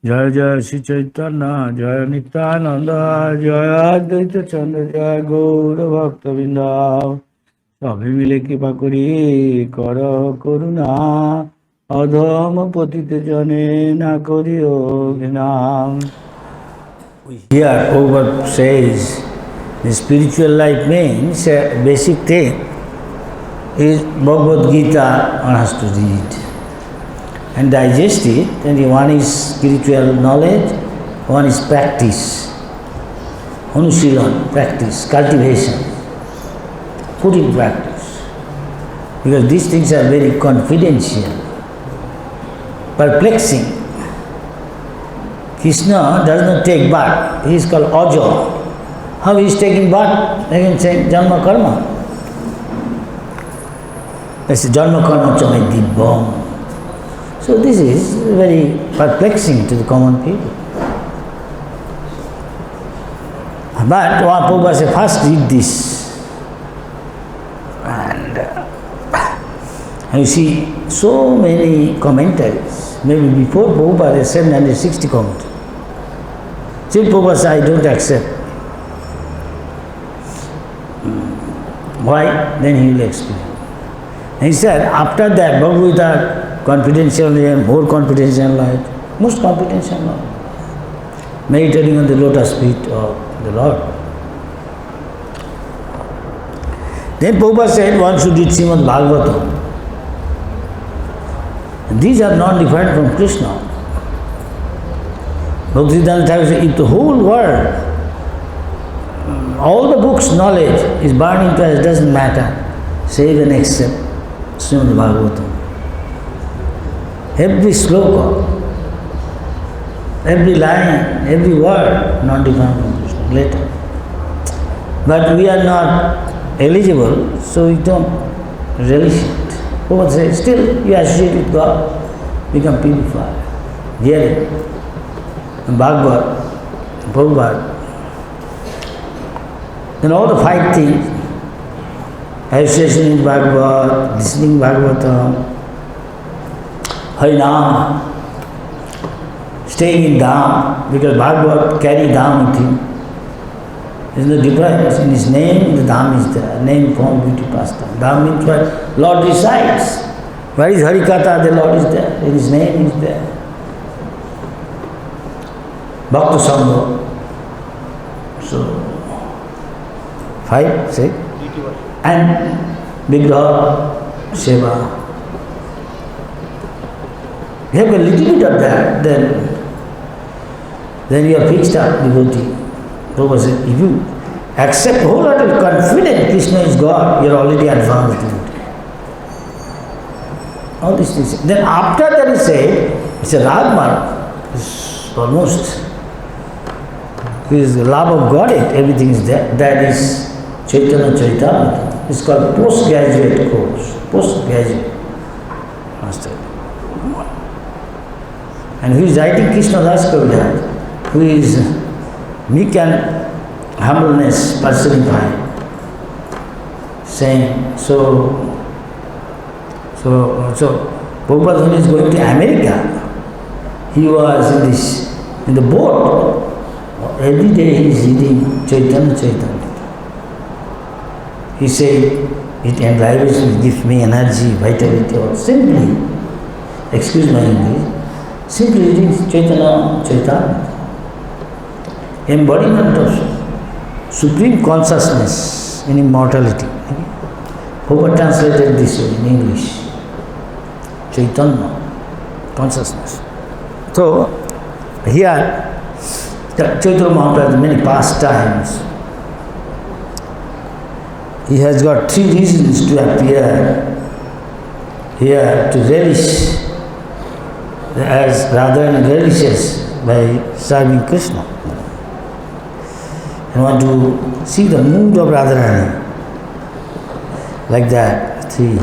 जय जय श्री चैतन्य जय नित्यानंद जय अद्वैत चंद्र जय गौर भक्त बिंदा सभी मिले कृपा करी कर करुणा अधम पतित जने ना करियो घृणाम. Here Prabhupada says the spiritual life means basic thing is Bhagavad Gita one has to read and digest it. And one is spiritual knowledge, one is practice, anusilan, practice, cultivation, put in practice. Because these things are very confidential, perplexing. Krishna does not take birth, he is called Aja. How he is taking birth? They can say Janma Karma. They say Janma Karma Chamai Dibbam. So this is very perplexing to the common people. But Prabhupada said, first read this. And you see so many commentaries. Maybe before Prabhupada there are 760 commentaries. Still Prabhupada said, I don't accept. Why? Then he will explain. And he said, after that Bhagavad Gita, confidential, more confidential life, most confidential life, meditating on the lotus feet of the Lord. Then Prabhupada said one should read Srimad Bhagavatam. These are not different from Krishna. Bhaktisiddhanta Thakur said, if the whole world, all the books, knowledge is burned into us, doesn't matter, save and except Srimad Bhagavatam. Every sloka, every line, every word, not different from Krishna, later. But we are not eligible, so we don't relish it. Prabhupada says, still you associate with God, become purified. Hearing Bhagavad, Prabhupada, then all the 5 things, association in Bhagavad, listening Bhagavatam, Harinam, staying in Dham, because Bhagavad carry Dham with him. There is no difference. In his name, the Dham is there. Name, form, beauty, pastime. Dham means where Lord resides. Where is Harikatha? The Lord is there. In his name is there. Bhakta Sangha. So, 5, 6. And Vigraha, Seva. You have a little bit of that, then you are fixed up devotee. Prabhupada said, if you accept wholehearted confident Krishna is God, you are already advanced devotee. All these things. Then after that he said, it's a Ragmarg, it's almost, it is the love of Godhead, everything is there. That is Chaitanya Charitamrita. It's called postgraduate course, postgraduate master. And who is writing Krishna Das Kaviraj, who is meek and humbleness personified, saying, so Prabhupada when he is going to America, he was in the boat. Every day he is reading Chaitanya Charitamrita. He said, it enlives me, gives me energy, vitality, or simply, excuse my English, simply reading Chaitanya Charitamrita. Embodiment of supreme consciousness in immortality. Prabhupada translated this in English. Chaitanya, consciousness. So, here, Chaitanya Mahaprabhu has many pastimes. He has got 3 reasons to appear here to relish as Radharani relishes by serving Krishna. You want to see the mood of Radharani like that. 3.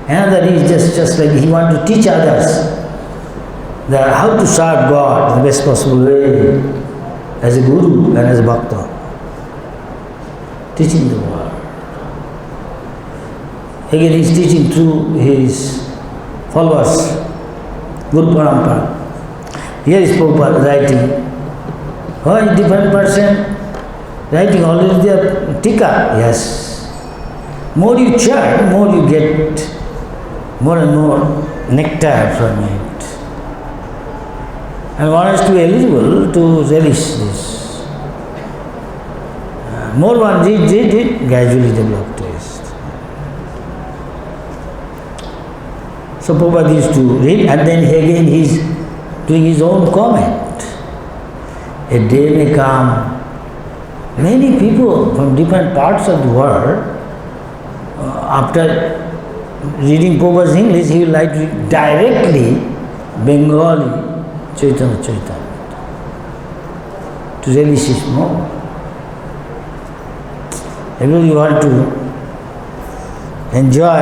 Another is just like he wants to teach others that how to serve God in the best possible way as a guru and as a bhakta. Teaching the world. Again he is teaching through his followers, Guru Parampara. Here is Prabhupada writing. Why different person writing always there? Tika, yes. More you chant, more you get more and more nectar from it. And one is to be eligible to relish this. More one read, gradually develop taste. So Prabhupada used to read, and then again he is doing his own comment. A day may come, many people from different parts of the world, after reading Prabhupada's English, he will like to read directly Bengali Chaitanya Charitamrita to relish it more. Everybody want to enjoy,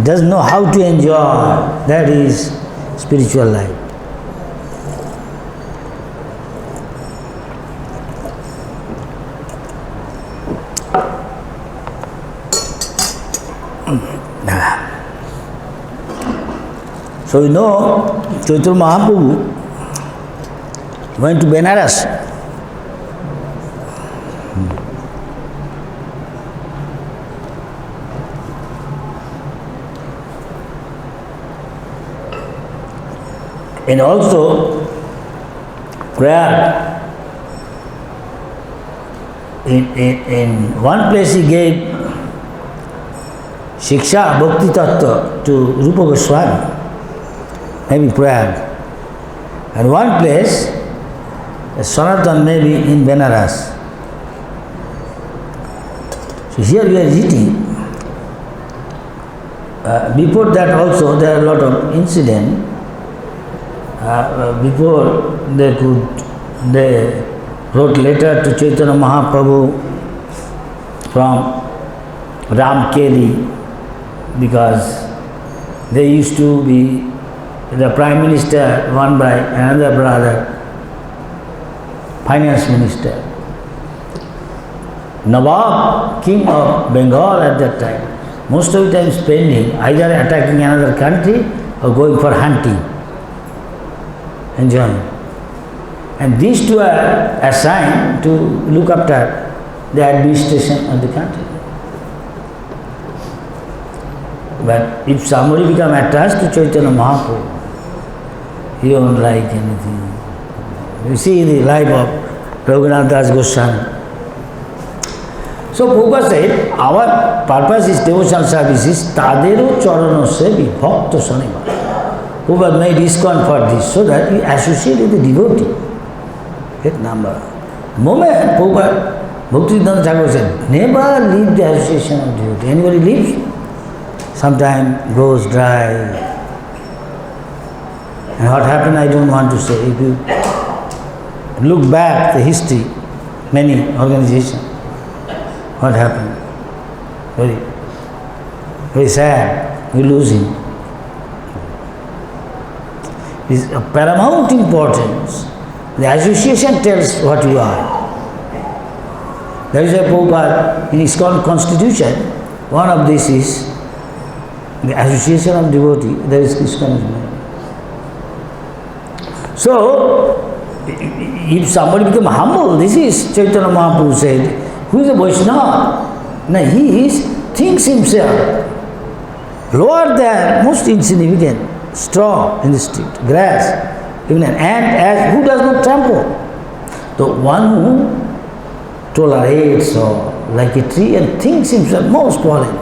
doesn't know how to enjoy. That is spiritual life. So you know, Chaitanya Mahaprabhu went to Benares. And also, Prayag, in one place he gave Shiksha Bhakti Tattva to Rupa Goswami, maybe Prayag. And one place, Sanatan maybe in Benares. So here we are eating. Before that also there are a lot of incidents. Before they wrote letter to Chaitanya Mahaprabhu from Ramkeli, because they used to be the Prime Minister, one by another brother, Finance Minister. Nawab, King of Bengal at that time, most of the time spending either attacking another country or going for hunting, enjoying. And these two are assigned to look after the administration of the country. But if somebody become attached to Chaitanya Mahaprabhu, he won't like anything. You see the life of Raghunath Das Goswami. So Prabhupada said, our purpose is devotional services, tadero charano se vibhakta saniva. Prabhupada made ISKCON for this, so that you associate with the devotee. Get number. Moment Prabhupada, Bhaktivedanta Thakur said, never leave the association of devotee. Anybody leaves? Sometime goes dry. And what happened, I don't want to say. If you look back the history, many organizations, what happened? Very, very sad. We lose him. It is of paramount importance. The association tells what you are. That is why Prabhupada, in his constitution, one of this is the association of devotee, there is ISKCON. So, if somebody become humble, this is Chaitanya Mahaprabhu said, who is a Vaishnava? No, he thinks himself lower than most insignificant, straw in the street, grass, even an ant, as who does not trample. The one who tolerates or like a tree and thinks himself most fallen,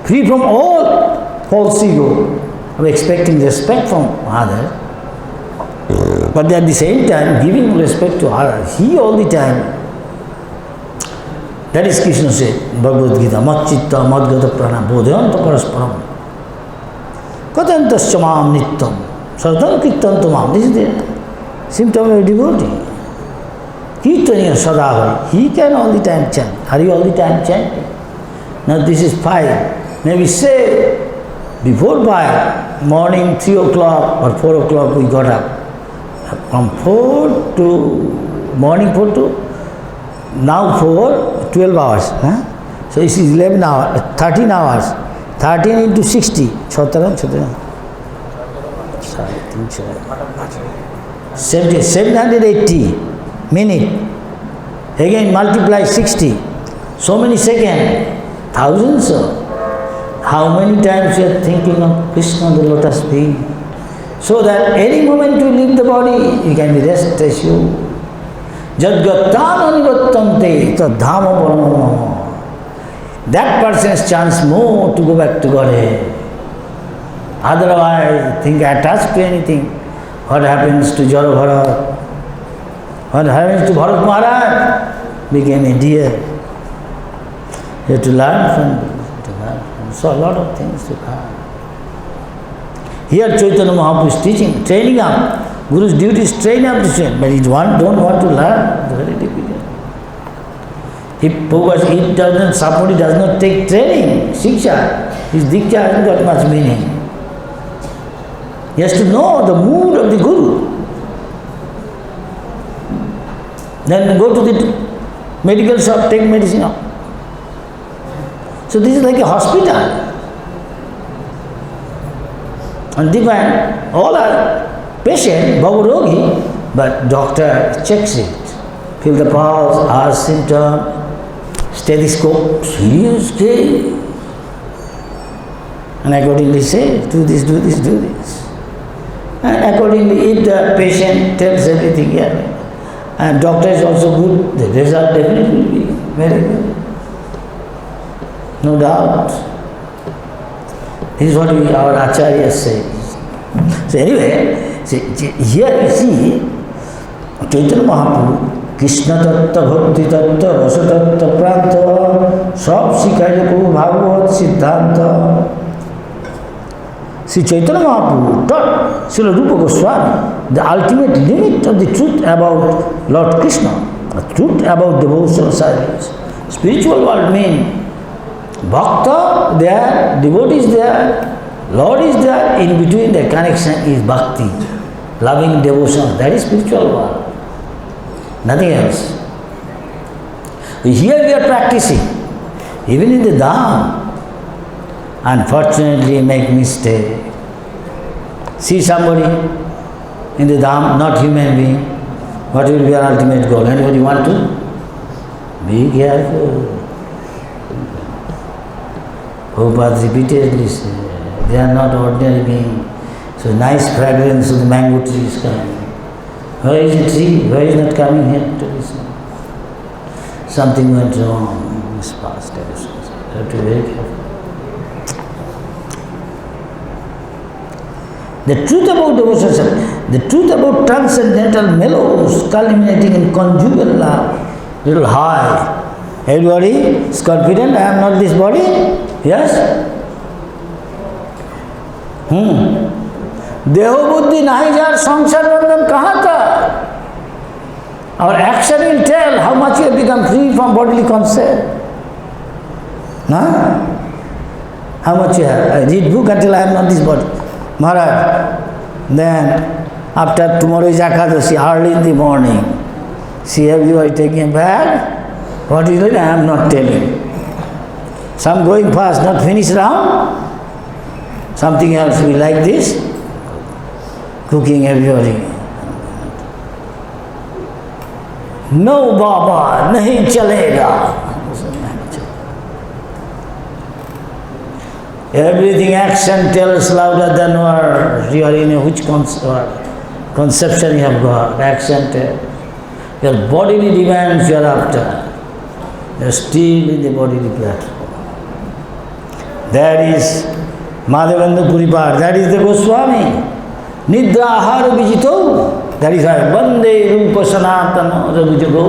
free from all false ego of expecting respect from others, but at the same time giving respect to others. He all the time, that is Krishna said, Bhagavad Gita, mat chitta madgata prana bodhyanta parasparam katantascha mam nittam sadhan kirtantam mam. This is the symptom of a devotee. Kirtaniya sadahari. He can all the time chant. Are you all the time chanting? Now this is 5. Maybe say before 5, morning 3 o'clock or 4 o'clock we got up. From 4 to morning 4 to now 4, 12 hours. Huh? So this is 11 hours, 13 hours. 13 into 60, 17. 780 minute. Again multiply 60. So many seconds. Thousands. How many times you are thinking of Krishna, the lotus feet? So that any moment you leave the body, you can be rest assured. Jadgatana nivattante tadhama paramam. That person's chance more to go back to Godhead. Otherwise, think attached to anything. What happens to Jara Bharat? What happens to Bharat Maharaj? Became a deer. You have to learn from this. So a lot of things to come. Here Chaitanya Mahaprabhu is teaching, training up. Guru's duty is train up the student, but he don't want to learn. It's very difficult. If somebody does not take training, Shiksha, his Diksha hasn't got much meaning. He has to know the mood of the Guru. Then go to the medical shop, take medicine up. So this is like a hospital. And divine, all are patient, bhavarogi, but doctor checks it. Feel the pulse, ask symptom, stethoscope, serious case. And accordingly say, do this, do this, do this. And accordingly, if the patient tells everything, yeah, and doctor is also good, the result definitely will be very good. No doubt. This is what our Acharya says. So anyway, here you see, Chaitanya Mahaprabhu, Krishna Tattva, Bhakti Tattva, Rasa Tattva, Pranta, Sab Sikhaila Prabhu, Bhagavad, Siddhanta. Sri Chaitanya Mahaprabhu taught Srila Rupa Goswami the ultimate limit of the truth about Lord Krishna, the truth about devotional service. Spiritual world means Bhakta there, devotee is there, Lord is there, in between the connection is bhakti, loving devotion. That is spiritual world. Nothing else. Here we are practicing, even in the Dham. Unfortunately, make mistake. See somebody in the Dham, not human being, what will be our ultimate goal? Anybody want to? Be careful. Prabhupada repeatedly said, they are not ordinary beings. So nice fragrance of the mango tree is coming. Where is the tree? Why is not coming here to listen? Something went wrong in this past episodes. You have to be very careful. The truth about devotion, the truth about transcendental mellows culminating in conjugal love, little high. Everybody is confident, I am not this body? Yes? Deho buddhi nahi jar samsar bandhan kahan tha? Our action will tell how much you have become free from bodily concept. Huh? How much you have? I read book until I am not this body. Maharaj, then after tomorrow is Ekadashi, early in the morning, see everybody taking a bag. What is it? I am not telling. Some going fast, not finish round. Something else will be like this. Cooking everybody. No Baba, nahi chalega. Everything action tells louder than words. You are in which conception you have got. Action tells. Your bodily demands you are after. You are still in the bodily platform. That is Madhavendra Puripad. That is the Goswami. Nidra ahara vijito. That is why Vande Rupa Sanatana Ragujago.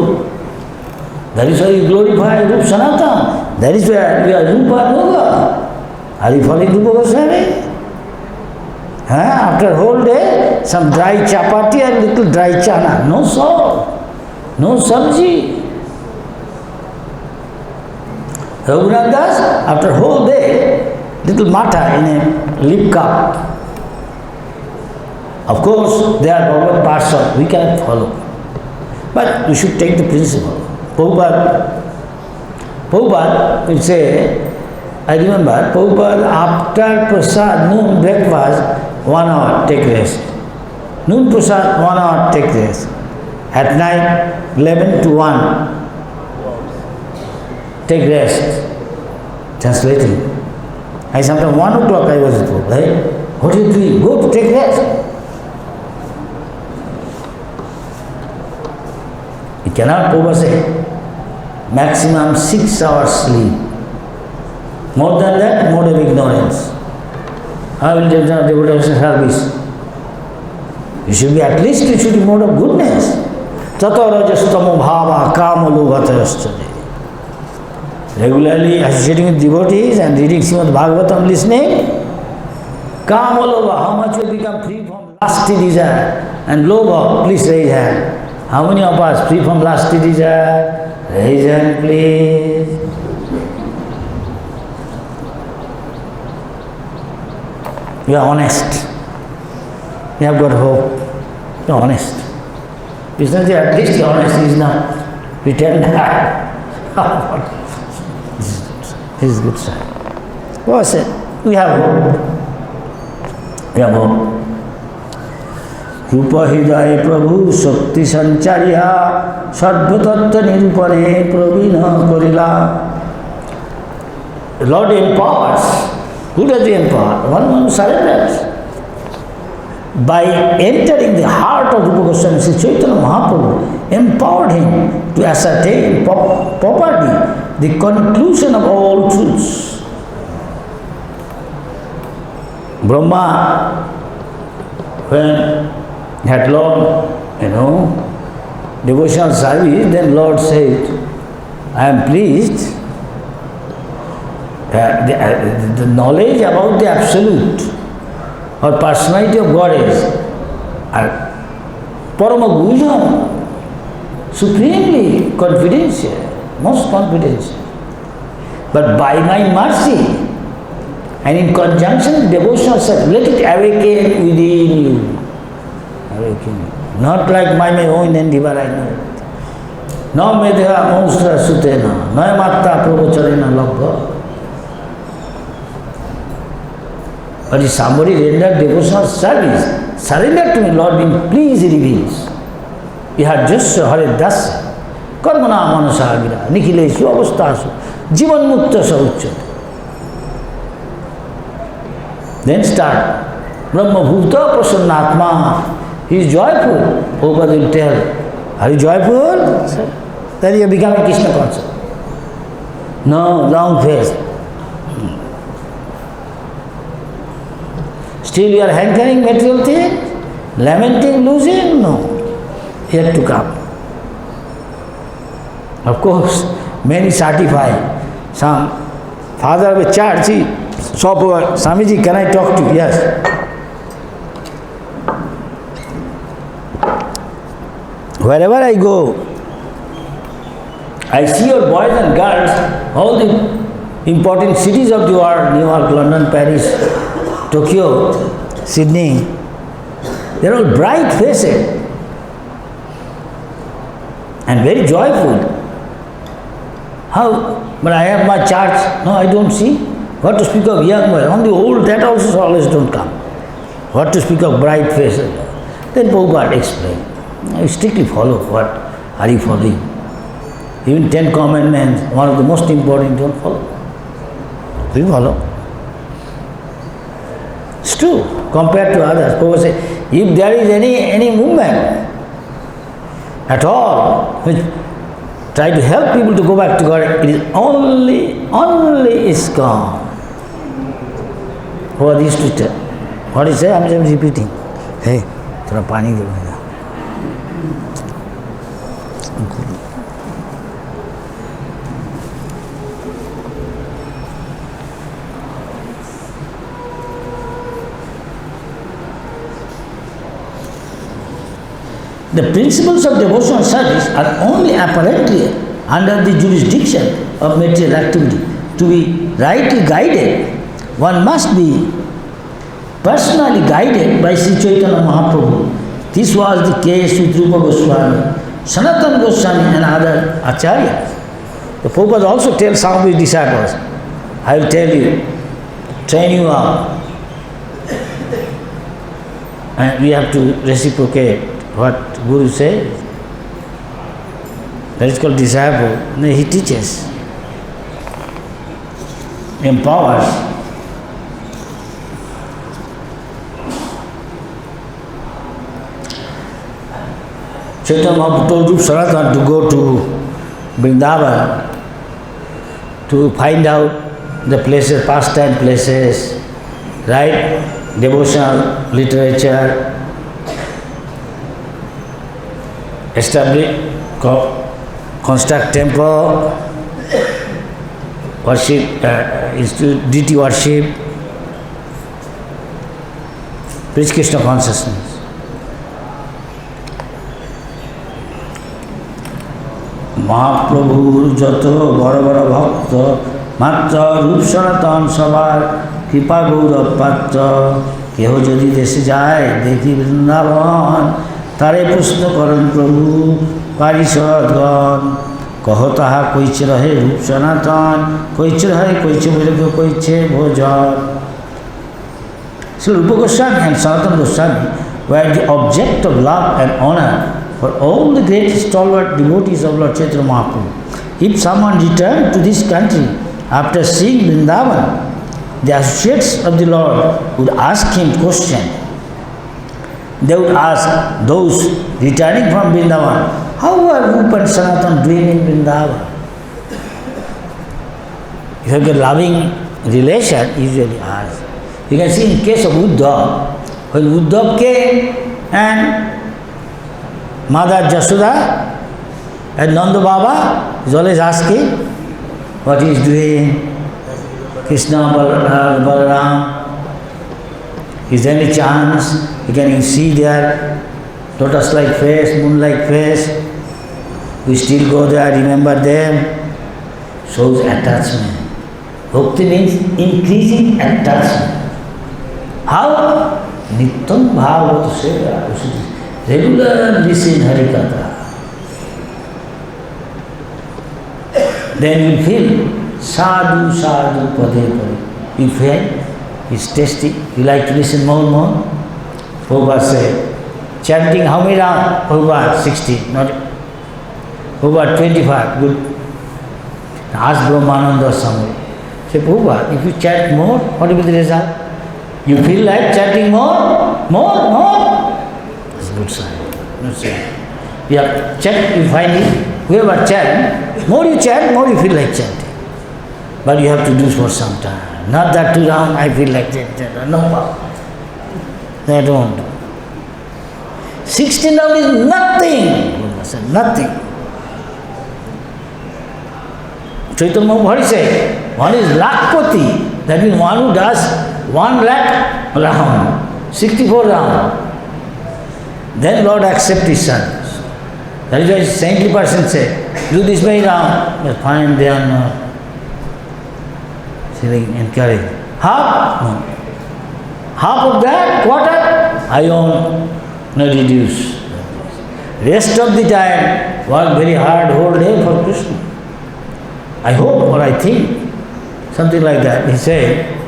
That is why you glorify Rupa Sanatana. That is why you are Rupa Yoga. Are you following Rupa Goswami? After a whole day, some dry chapati and little dry chana. No salt, no sabji. Raghunath Das, after a whole day, little matha in a lip cup. Of course, they are Bhagavad Parsha, we cannot follow. But we should take the principle. Prabhupada will say, I remember, Prabhupada after prasad, noon breakfast, 1 hour, take rest. Noon prasad, 1 hour, take rest. At night, 11 to 1, take rest. Translating. I sometimes 1 o'clock I was told, right? What are you doing? Go to take rest. You cannot oversay. Maximum 6 hours sleep. More than that, more of ignorance. How will you do devotional service? You should be, at least you should be more of goodness. Tato rajastamo bhava kama lobhatayasthade. Regularly associating with devotees and reading Srimad Bhagavatam, listening, kama lobha, how much will become free from lusty desire? And lobha, please raise hand. How many of us free from lusty desire? Raise hand, please. You are honest. You have got hope. You are honest. It's not that at least you are honest, he is not. Pretend that. This is good side. What I said? We have hope. We have hope. रूप हृदय प्रभु शक्ति संचारिया सर्वतत्व निरूपणे प्रवीण करिला. Lord empowers. Who does he empower? One who surrenders. By entering the heart of Rupa Goswami, Sri Chaitanya Mahaprabhu empowered him to ascertain properly the conclusion of all truths. Brahma, when had Lord, devotional service, then Lord said, I am pleased. The knowledge about the Absolute or personality of God is Parama Guhyam, supremely confidential, most confidential. But by my mercy and in conjunction with devotional service, let it awaken within you. Not like my own endeavor, I know it. No medha monstra sutena, no matta pravacharena labha. But if somebody rendered devotional service, surrender to me, Lord, being please reveals. Ihajasya hare dasya, karmana manasagira, nikhileshu avastasu, jivan mukta sauchyate. Then start. Brahma bhuta prasannatma. He is joyful. Prabhupada will tell, are you joyful? Then you are becoming Krishna conscious. No, long face. Still you are hankering material thing? Lamenting, losing? No. Yet to come. Of course, many certify. Some father of a church, shop over, Swamiji, can I talk to you? Yes. Wherever I go, I see your boys and girls, all the important cities of the world, New York, London, Paris, Tokyo, Sydney, they are all bright faced and very joyful. How? But I have my church. No, I don't see. What to speak of young boys? Only old, that also always don't come. What to speak of bright faces? Then Prabhupada explained. You strictly follow. What are you following? Even 10 commandments, one of the most important, don't follow. You follow. It's true, compared to others. Prabhupada said, if there is any movement at all, which try to help people to go back to God, it is only ISKCON. What is to tell? What is it? I am just repeating. Hey, थोड़ा पानी दो मेरा. The principles of devotional service are only apparently under the jurisdiction of material activity. To be rightly guided, one must be personally guided by Sri Chaitanya Mahaprabhu. This was the case with Rupa Goswami, Sanatana Goswami and other acharyas. The Prabhupada also tells some of his disciples, I will tell you, train you up. and we have to reciprocate what Guru says. That is called disciple. He teaches, empowers. Chaitanya Mahaprabhu told Rup Sanatana to go to Vrindavan to find out the places, pastime places, right? Devotional literature, establish, construct temple, worship, institute deity worship, preach Krishna consciousness. মহাপ্রভুর যত বড় বড় ভক্ত মাত্র রূপ সনাতন সবার কৃপা গৌরব পাত্র কেহ যদি দেশে যায় দেখি বৃন্দাবন তারে প্রশ্ন করেন প্রভু পারিষদগণ কহ তাহা কইছে রহে রূপ সনাতন কইছে রহে কইছে বৈরাগ্য কইছে ভোজন So Rupa Goswami and Sanatana Goswami were the object of love and honor for all the great stalwart devotees of Lord Chaitanya Mahaprabhu. If someone returned to this country after seeing Vrindavan, the associates of the Lord would ask him question. They would ask those returning from Vrindavan, how are Rupa and Sanatana doing in Vrindavan? If you have a loving relation, usually ask. You can see in case of Uddhav, when Uddhav came and Mother Jasoda and Nanda Baba is always asking what he is doing. Krishna, Balaram. Is there any chance you can see their lotus-like face, moon-like face? We still go there, remember them. Shows attachment. Bhakti means increasing attachment. How? Nityam Bhagavata Seva. Regular listen Harikatha. Then you feel sadhu sadhu pade pade. You feel it's tasty. You like to listen more and more. Prabhupada said, chanting how many rounds? Prabhupada 60, not Prabhupada 25. Good. Ask Brahmananda somebody. Say, Prabhupada, if you chant more, what will be the result? You feel like chanting more? That's a good sign. Good sign. You have check, you find it. Whoever chant, more you chant, more you feel like chanting. But you have to do for some time. Not that too long, I feel like chanting. No power. They don't. 16 rounds is nothing. Nothing. Chaitanya Mahaprabhu said, one is lakpati. That means one who does 1 lakh round, 64 round. Then Lord accepts his service. That is why saintly person say, do this many round. But fine, they are not feeling encouraged. Half? No. Half of that, quarter, I want no reduce. Rest of the time, work very hard whole day for Krishna. I hope or I think, something like that. He said,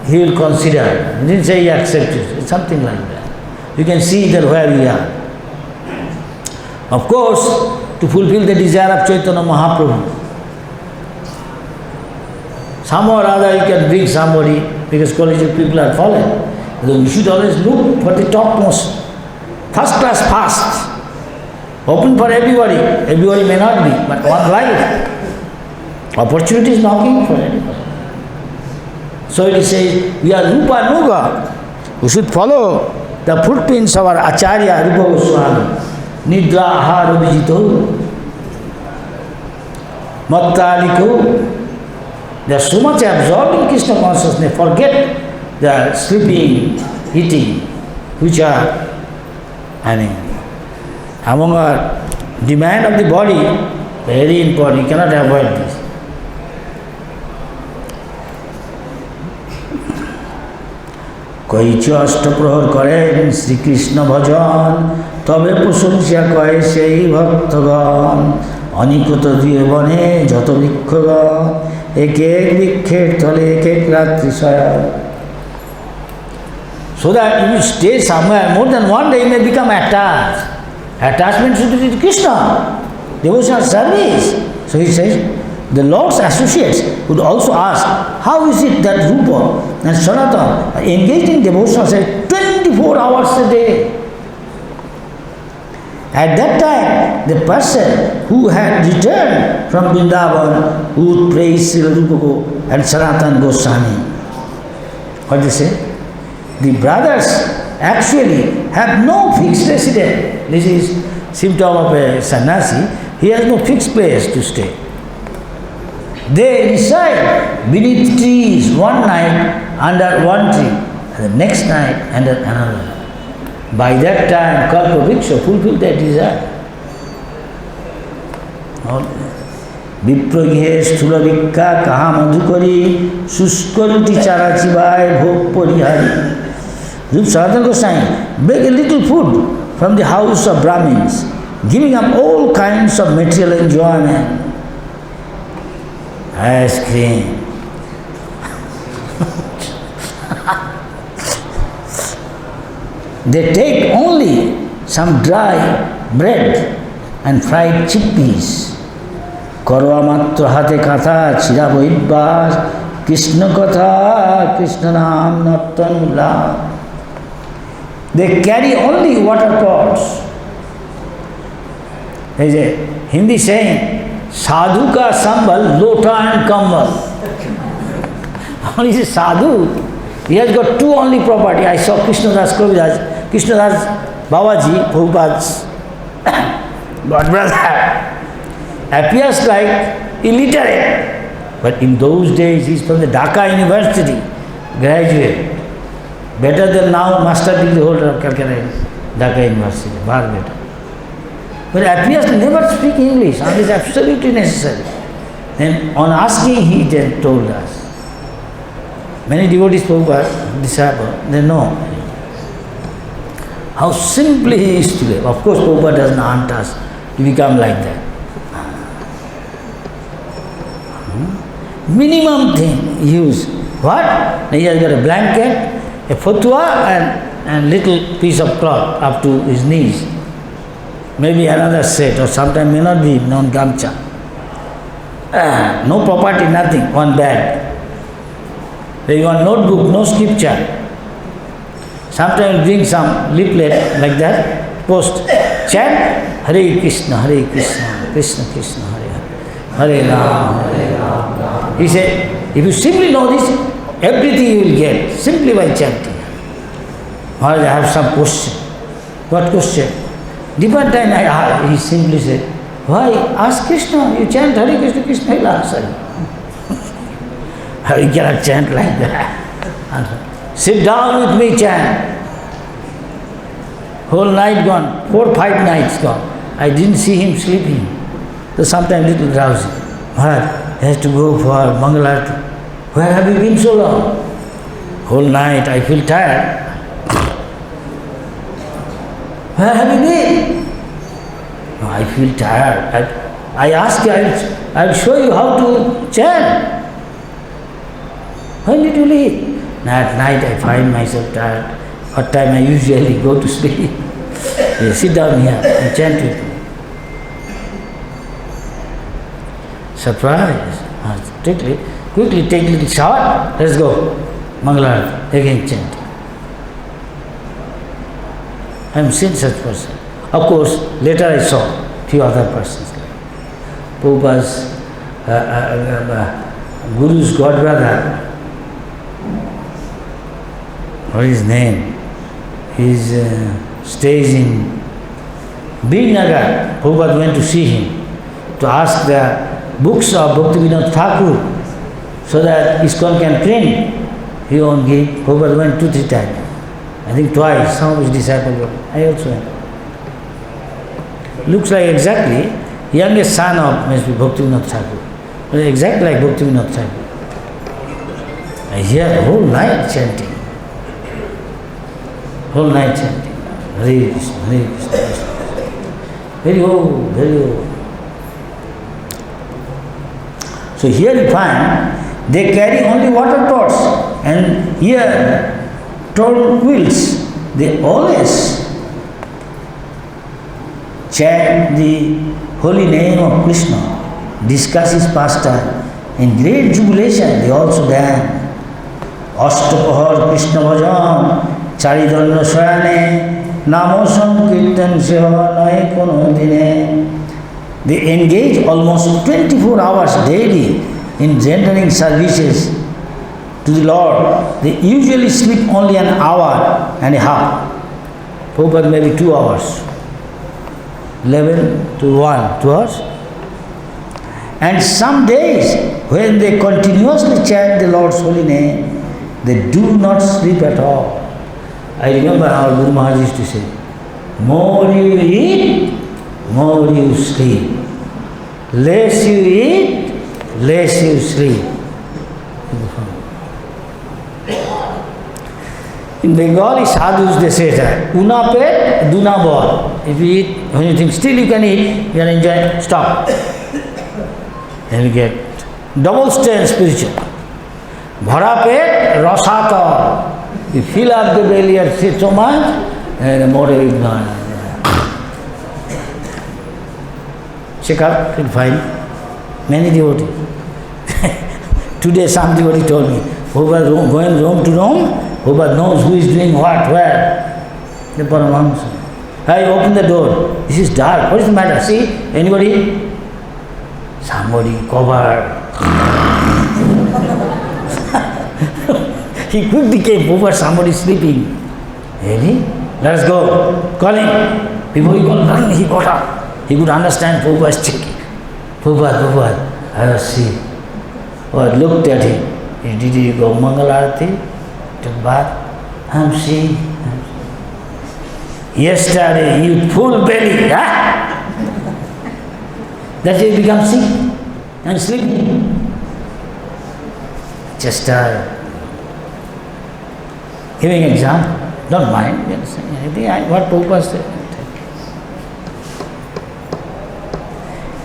he will consider. He didn't say he accepts it. It's something like that. You can see that where we are. Of course, to fulfill the desire of Chaitanya Mahaprabhu, somehow or other you can bring somebody, because collegiate people are fallen. So you should always look for the topmost, first class fast. Open for everybody. Everybody may not be, but one life. Opportunity is knocking for anybody. So it says, we are Rupa Nuga. We should follow the footprints of our Acharya Rupa Goswami. Nidra Ahara Vijito. Mattaliko. They are so much absorbed in Krishna consciousness, forget the sleeping, eating, which are, among our demand of the body, very important. You cannot avoid this. কইছে অষ্টপ্রহর করেন শ্রীকৃষ্ণ ভজন তবে প্রশংসা কয় সেই ভক্তগণ অনিকত দিয়ে বনে যত বৃক্ষগণ এক এক বৃক্ষের তলে এক এক রাত্রি শয়ন So that if you stay somewhere more than one day, you may become attached. Attachment should be to Krishna, devotional service. So he says, the Lord's associates would also ask, how is it that Rupa and Sanatana are engaged in devotional service 24 hours a day? At that time, the person who had returned from Vrindavan would praise Srila Rupa and Sanatana Goswami. What do you say? The brothers actually have no fixed residence. This is symptom of a sannyasi. He has no fixed place to stay. They reside beneath trees one night under one tree, and the next night under another. By that time, Kalpavriksha fulfilled their desire. Vipraghe Stulavikka Kaha Madhukari Suskaruti Charachibai Bhog Parihari. Rupa Sanatana Goswami beg a little food from the house of Brahmins, giving up all kinds of material enjoyment. Ice cream. They take only some dry bread and fried chickpeas. Karva matra hate katha chira bohibhas Krishna katha Krishna naam nattan la. They carry only water pots. There is a Hindi saying, sadhu ka sambal, lota and kambal. Only the sadhu, he has got two only property. I saw Krishnadas Kaviraj, Krishnadas Babaji, Prabhupada's god brother, appears like illiterate. But in those days, he is from the Dhaka University, graduate. Better than now, master degree holder of Calcutta, Dhaka University, far better. But appears to never speak English, and is absolutely necessary. Then on asking, he then told us. Many devotees, Prabhupada, disciple, they know how simply he is to live. Of course, Prabhupada doesn't want us to become like that. Minimum thing use. What? He has got a blanket, a fatwa, and little piece of cloth up to his knees. Maybe another set, or sometimes may not be known gamcha. No property, nothing, one bag. There is one notebook, no scripture. Sometimes bring some leaflet like that, post, chant, Hare Krishna, Krishna Krishna, Hare Hare, Hare Rama, Hare Rama. He said, if you simply know this, everything you will get, simply by chanting. Maharaj, I have some question. What question? Different time he simply said, why? Ask Krishna, you chant Hare Krishna, Krishna will answer you. You cannot chant like that. Sit down with me, chant. Whole night gone, 4, 5 nights gone. I didn't see him sleeping. So sometimes little drowsy. Maharaj, he has to go for Mangalarti. Where have you been so long? Whole night I feel tired. Where have you been? No, I feel tired. I ask you, I will show you how to chant. When did you leave? At night I find myself tired. What time I usually go to sleep? Sit down here and chant with me. Surprise. Quickly take a little shower. Let's go. Mangalarti, again chant. I am seen such person. Of course, later I saw few other persons. Prabhupada's Guru's god brother, what is his name? He stays in Birnagar. Prabhupada went to see him to ask the books of Bhaktivinoda Thakur so that ISKCON can print. He won't give. Prabhupada went 2, 3 times. I think twice. Some of his disciples went. I also went. Looks like exactly youngest son of Bhaktivinoda Thakur. Exactly like Bhaktivinoda Thakur. I hear the whole night chanting. Whole night chanting. Hare Krishna, Hare Krishna, Krishna. Very old, very old. So here you find they carry only water pots, and here tranquils, they always chant the holy name of Krishna, discuss his pastime. In great jubilation, they also dance. Ashtapahar Krishna Bhajan, Charidanya Swayane, Namo Sankirtan Seva Naye Kono Dine. They engage almost 24 hours daily in rendering services to the Lord. They usually sleep only an hour and a half. Prabhupada maybe 2 hours. 11 to 1, 2 hours. And some days, when they continuously chant the Lord's holy name, they do not sleep at all. I remember our Guru Maharaj used to say, more you eat, more you sleep. Less you eat, less you sleep. In Bengali, sadhus they say that, una pet, duna bol. If you eat, when you think still you can eat, you are enjoying, stop. And you get double strength spiritual. Bhara pet, rasata. You fill up the belly and sit so much, and the more you gone. Check up, you'll find many devotees. Today some devotee told me, Prabhupada going Rome to Rome, Prabhupada knows who is doing what, where. The Paramahamsa. I open the door. This is dark. What is the matter? See, anybody? Somebody covered. He quickly came over, somebody sleeping. Really? Let us go. Call him. Before he got run, he got up. He could understand Prabhupada is checking. Prabhupada, I was see. I looked at him. Did he go Mangal Arati? Took bath. I'm seeing. Yesterday, you full belly. Huh? That you become sick and sleeping. Just giving example. Don't mind. What Prabhupada said.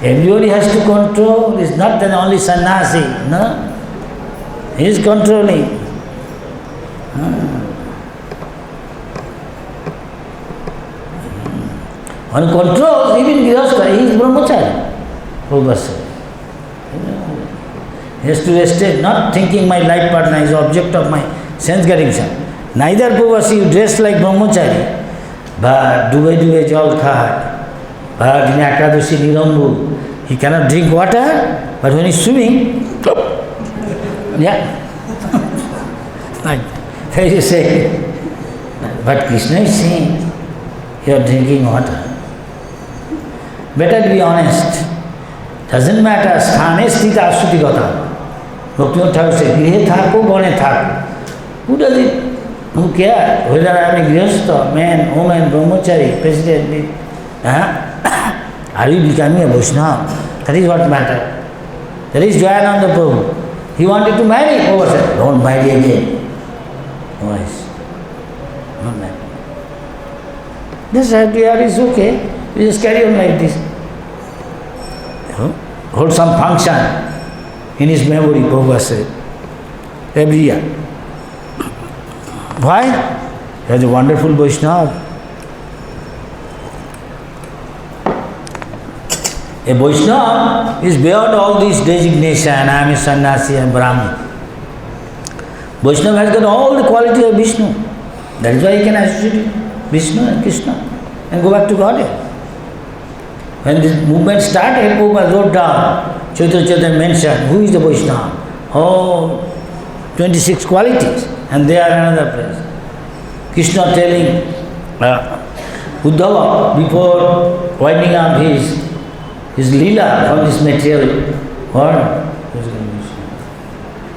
Everybody has to control. It's not that only sannyasi. No. He is controlling. One controls, even Grihastha, he is brahmachari. Prabhupada said. He has to restrict, not thinking my life partner is object of my sense gratification. Neither Prabhupada, you dress like brahmachari, but dube jal khai, but in Ekadashi Nirambu, he cannot drink water, but when he is swimming, yeah. Like, so you say, but Krishna is saying, you are drinking water. Better to be honest. Doesn't matter, sthane sthita asuti gata. Bhaktivinoda Thakur said, grihe thako, bane thako. Who does it? Who cares? Whether I am a grihastha, man, woman, brahmachari, president, are you becoming a Vaishnava? That is what matters. That is Jayananda Prabhu. He wanted to marry. Prabhupada said, don't marry again. Otherwise, not marry. This idea is okay. You just carry on like this. Hold some function in his memory, Prabhupada said, every year. Why? He is a wonderful Vaishnava. A Vaishnava is beyond all this designation, I am a sannyasi, I am Brahmin. Vaishnava has got all the quality of Vishnu. That is why he can associate Vishnu and Krishna and go back to Godhead. When this movement started, Prabhupada wrote down, Chaitanya mentioned, who is the Vaishnava? Oh, 26 qualities, and they are another place. Krishna telling Uddhava before winding up his lila from this material world.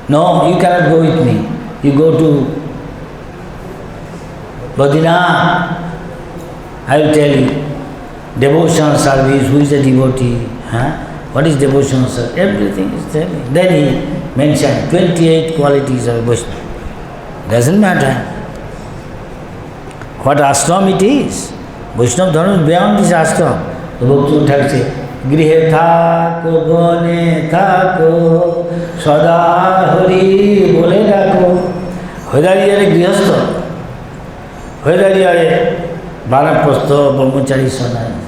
No, you cannot go with me. You go to Badrinath. I will tell you. Devotional service, who is a devotee? What is devotional service? Everything is telling. Then he mentioned 28 qualities of Vaishnava. Doesn't matter what ashram it is. Vaishnava Dharma is beyond this ashram. The Bhaktivinoda Thakur says, Grihe thako, gone thako, sada hari bole rako. Whether you are a grihastha whether you are a Vanaprastha or Brahmachari Sannyasi.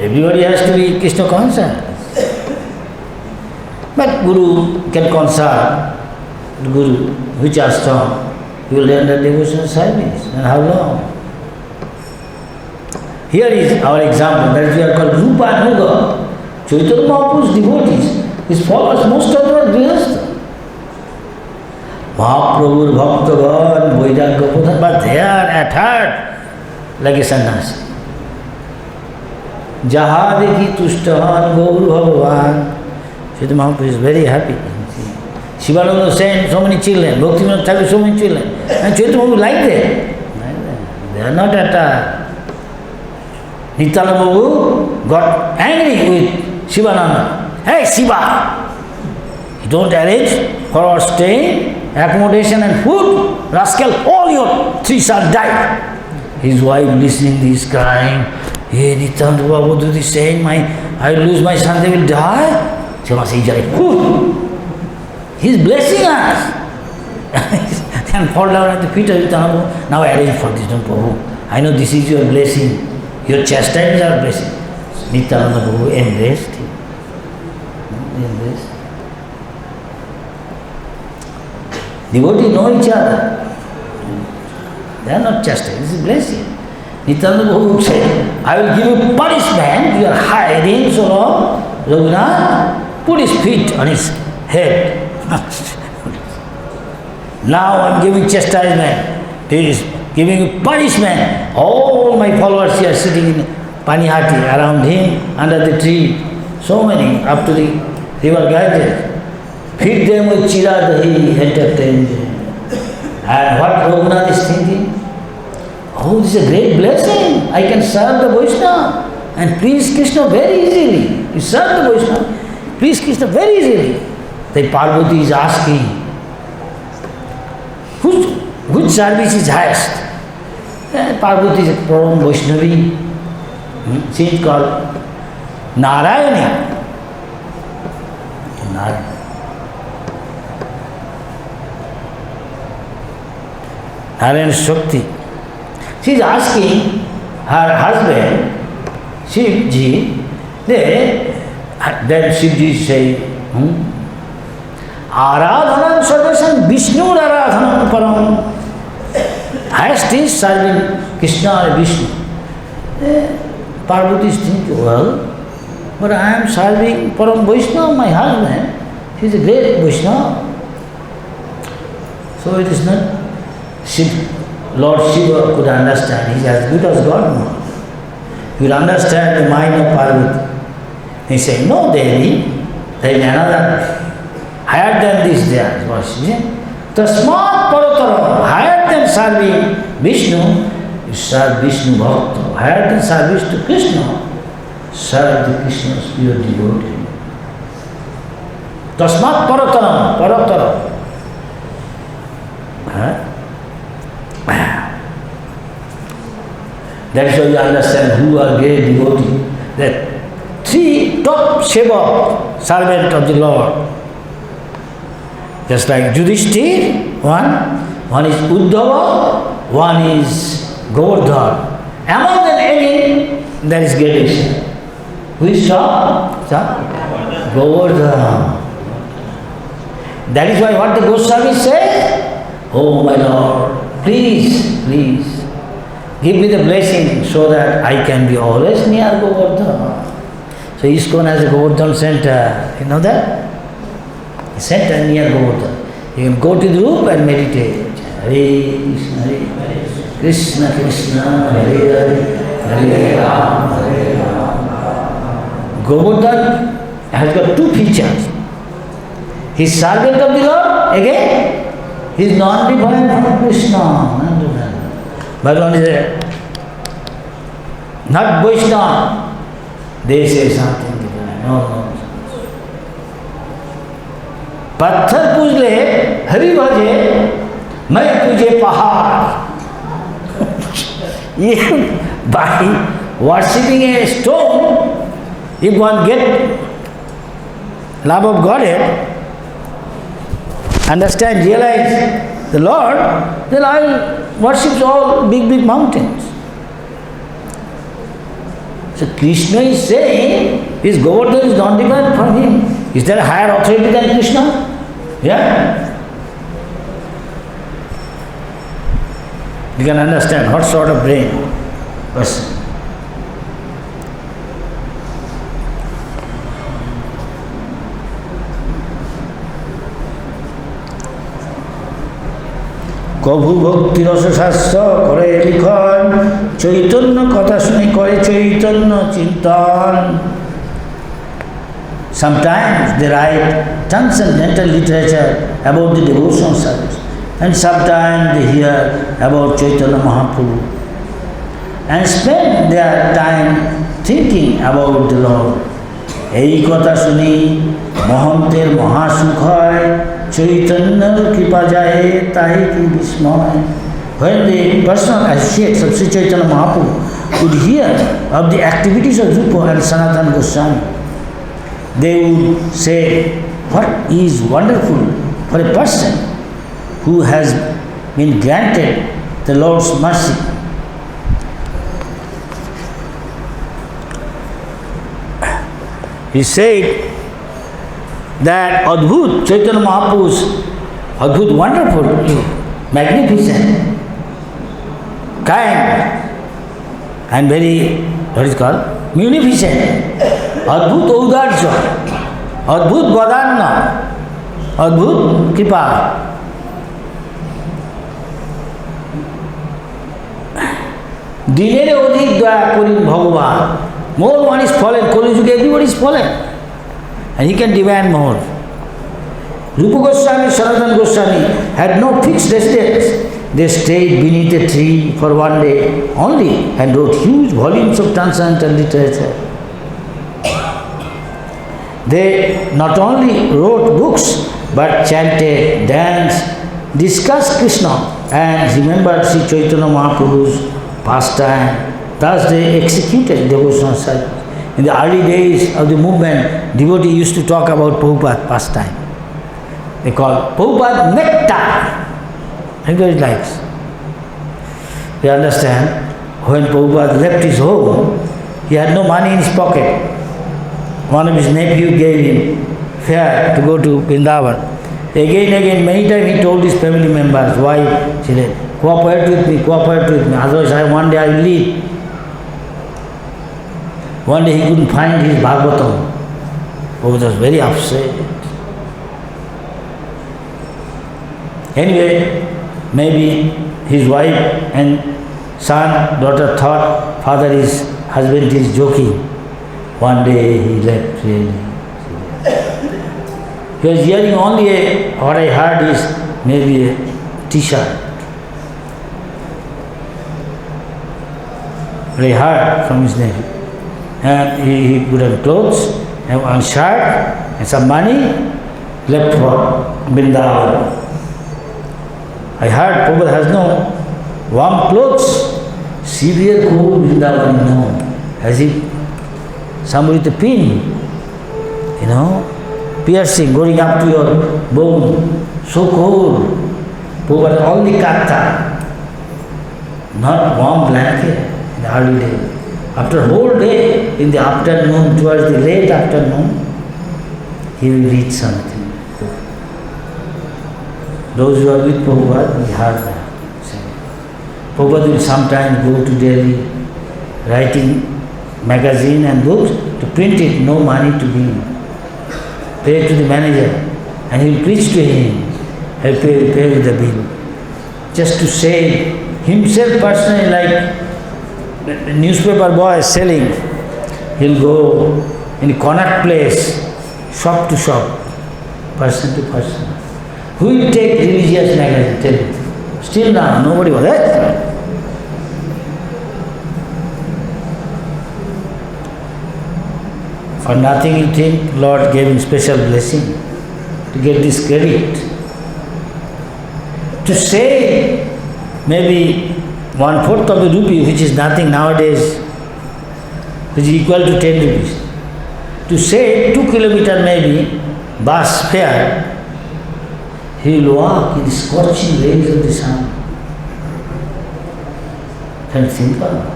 Everybody has to be Krishna conscious. But Guru can consult the Guru, which ashram he will render devotional service, and how long. Here is our example, that we are called Rupa Anuga. Chaitanya Mahaprabhu's devotees, his followers, most of them are Grihastha. Mahaprabhu's Bhaktagan, Vairagya Pradhan, but they are at heart like a sannyasi. Jaha dekhi tushtahan Gaur Bhagavan. Chaitanya Mahaprabhu is very happy. Shivananda sent so many children, Bhaktivinoda Thakur so many children, and Chaitanya Mahaprabhu like them. They are not at heart. Nityananda Prabhu got angry with Shivananda. Hey Shiva, you don't arrange for our stay, accommodation and food. Rascal, all your three sons died. His wife listening, he is crying. Hey Nityananda Prabhu, do this saying, I will lose my son, they will die. Shiva says, he is blessing us. And fall down at the feet of Nityananda Prabhu. Now arrange for this, don't Prabhu. I know this is your blessing. Your chastisement are blessing. Nityananda Prabhu embraced him. Embraced. Devotees know each other. They are not chastised. This is blessing. Nityananda Prabhu said, I will give you punishment. You are hiding so long. Raghunath put his feet on his head. Now I am giving chastisement. He is giving you punishment. All my followers here sitting in Panihati around him under the tree. So many up to the river Ganges. Feed them with chira dahi, entertain them. And what Raghunath is thinking? Oh, this is a great blessing. I can serve the Vaishnava and please Krishna very easily. You serve the Vaishnava, please Krishna very easily. The Parvati is asking, which service is highest? Parvati is a Param Vaishnavi. She is called Narayani. Narayana Shakti. She is asking her husband, Shivji, then Shivji is saying, Aradhanam Sadasam Vishnu Aradhanam Param. Highest is serving Krishna or Vishnu. Parvati is thinking, well, but I am serving Param Vaishnava, my husband. He is a great Vaishnava. So it is not Lord Shiva could understand. He is as good as God. He will understand the mind of Parvati. He said, no, Devi, there is another higher than this there. Tasmat Parataram, higher than serving Vishnu, you serve Vishnu Bhakta. Higher than service to Krishna, serve the Krishna's pure devotee. Tasmat Parataram, Parataram. That is why you understand who are great devotees. That three top Seva, servant of the Lord. Just like Yudhishthir, one is Uddhava, one is Govardhan. Among them any, there is gradation. Who is top? Govardhan. That is why what the Goswami says, oh my Lord, please, please, give me the blessing so that I can be always near Govardhan. So ISKCON has a Govardhan center, you know that? Center near Govardhan. You can go to the room and meditate. Hare Krishna, Hare Krishna, Krishna, Hare Hare, Hare Rama, Hare Rama. Govardhan has got two features. He is servant of the Lord, again, he is non-divine from Krishna. Bhagavan is a not Vaishnava. They say something different. No. पत्थर पूज ले, हरि भजे, मैं पूजे पहाड़. By worshipping a stone, if one get love of Godhead, understand, realize the Lord, then I worship all big mountains. So Krishna is saying his Govardhan is not different from him. Is there a higher authority than Krishna? Yeah. You can understand what sort of brain person. কভু ভক্তি রস শাস্ত্র করে লিখন চৈতন্য কথা শুনে করে চৈতন্য চিন্তন. Sometimes they write transcendental literature about the devotional service, and sometimes they hear about Chaitanya Mahaprabhu and spend their time thinking about the Lord. এই কথা শুনি মহন্তের মহাসুখ হয়, চৈতন্যর কৃপা যায় তাই কি বিস্ময়. When the personal associates of Sri Chaitanya Mahaprabhu would hear of the activities of Rupa and Sanatana Goswami, they would say, what is wonderful for a person who has been granted the Lord's mercy. He said that Adbhut, Chaitanya Mahaprabhu's Adbhut, wonderful, magnificent, kind, and very, what is called, munificent. Adbhut Audarja, Adbhut Gadanna, Adbhut Kripa. দিনের অধিক দয়া করেন ভগবান. More one is fallen, Kali Yuga everybody is fallen. And he can demand more. Rupa Goswami, Sanatana Goswami had no fixed residence. They stayed beneath a tree for one day only and wrote huge volumes of transcendental literature. They not only wrote books but chanted, danced, discussed Krishna and remembered Sri Chaitanya Mahaprabhu's pastime. Thus they executed devotional service. In the early days of the movement, devotee used to talk about Prabhupada pastime. They call Prabhupada nectar. Everybody likes. You understand? When Prabhupada left his home, he had no money in his pocket. One of his nephews gave him fare to go to Vrindavan. Again, many times he told his family members, wife, she said, cooperate with me, otherwise one day I will leave. One day he couldn't find his Bhagavatam. Prabhupada was very upset. Anyway, maybe his wife and son, daughter thought husband is joking. One day he left really. He was hearing only what I heard is maybe a t-shirt. What I heard from his nephew. And he put on clothes and one shirt and some money, left for Vrindavan. I heard Prabhupada has no warm clothes. Severe cold Vrindavan, no. As if somebody with a pin, piercing, going up to your bone. So cold. Prabhupada only katta, not warm blanket in the early day. After a whole day, in the afternoon, towards the late afternoon, he will read something. Those who are with Prabhupada, we heard that. Prabhupada will sometimes go to Delhi, writing magazine and books, to print it, no money to give. Pay to the manager, and he will preach to him, and pay with the bill. Just to save himself personally, like the newspaper boy is selling, he'll go in a corner place, shop to shop, person to person. Who will take religious magazine? Tell me. Still now, nobody was there. For nothing you think Lord gave him special blessing to get this credit. To say maybe 1/4 of the rupee, which is nothing nowadays, which is equal to 10 rupees. To say 2 kilometers maybe bus fare, He will walk in the scorching rays of the sun. Can you think of it?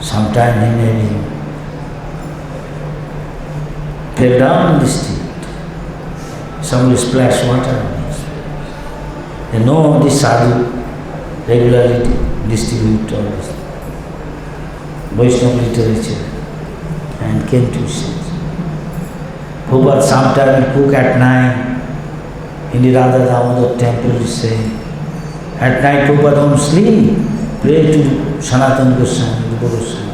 Sometime he may be fell down in the street. Somebody splashed water on his face. They know this sadhu regularly distribute all this Vaishnava literature and came to his senses. Prabhupada sometime cook at night in the Radha Damodar temple, he say. At night Prabhupada don't sleep, pray to Sanatana Goswami, Rupa Goswami.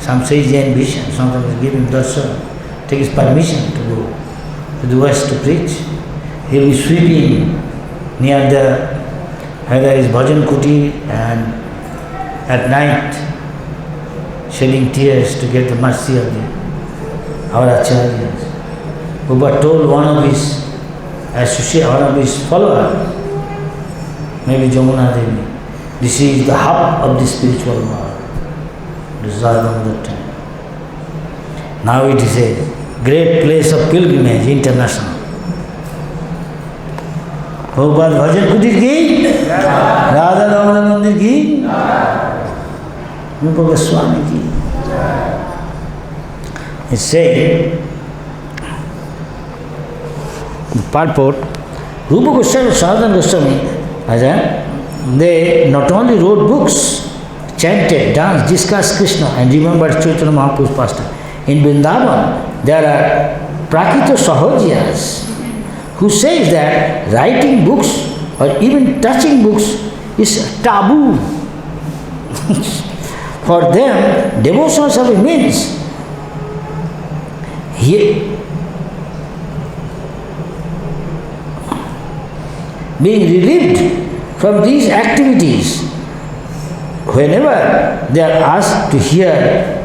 Some say Jain Bhishma, sometimes give him darshan, take his permission to go to the west to preach. He will be sweeping near where there is bhajan kuti, and at night shedding tears to get the mercy of our acharyas. Prabhupada told one of his associates, one of his followers, maybe Jamuna Devi, this is the hub of the spiritual world. This is Radha time. Now it is a great place of pilgrimage, international. Prabhupada Bhajan Kutir ki, Radha Damodar Mandir ki, Rupa Goswami ki. It says, the purport, Rupa Goswami and Sanatana Goswami, they not only wrote books, chanted, danced, discussed Krishna and remembered Chaitanya Mahaprabhu's pastime. In Vrindavan, there are Prakita Sahajiyas who says that writing books or even touching books is taboo. For them, devotion service means being relieved from these activities. Whenever they are asked to hear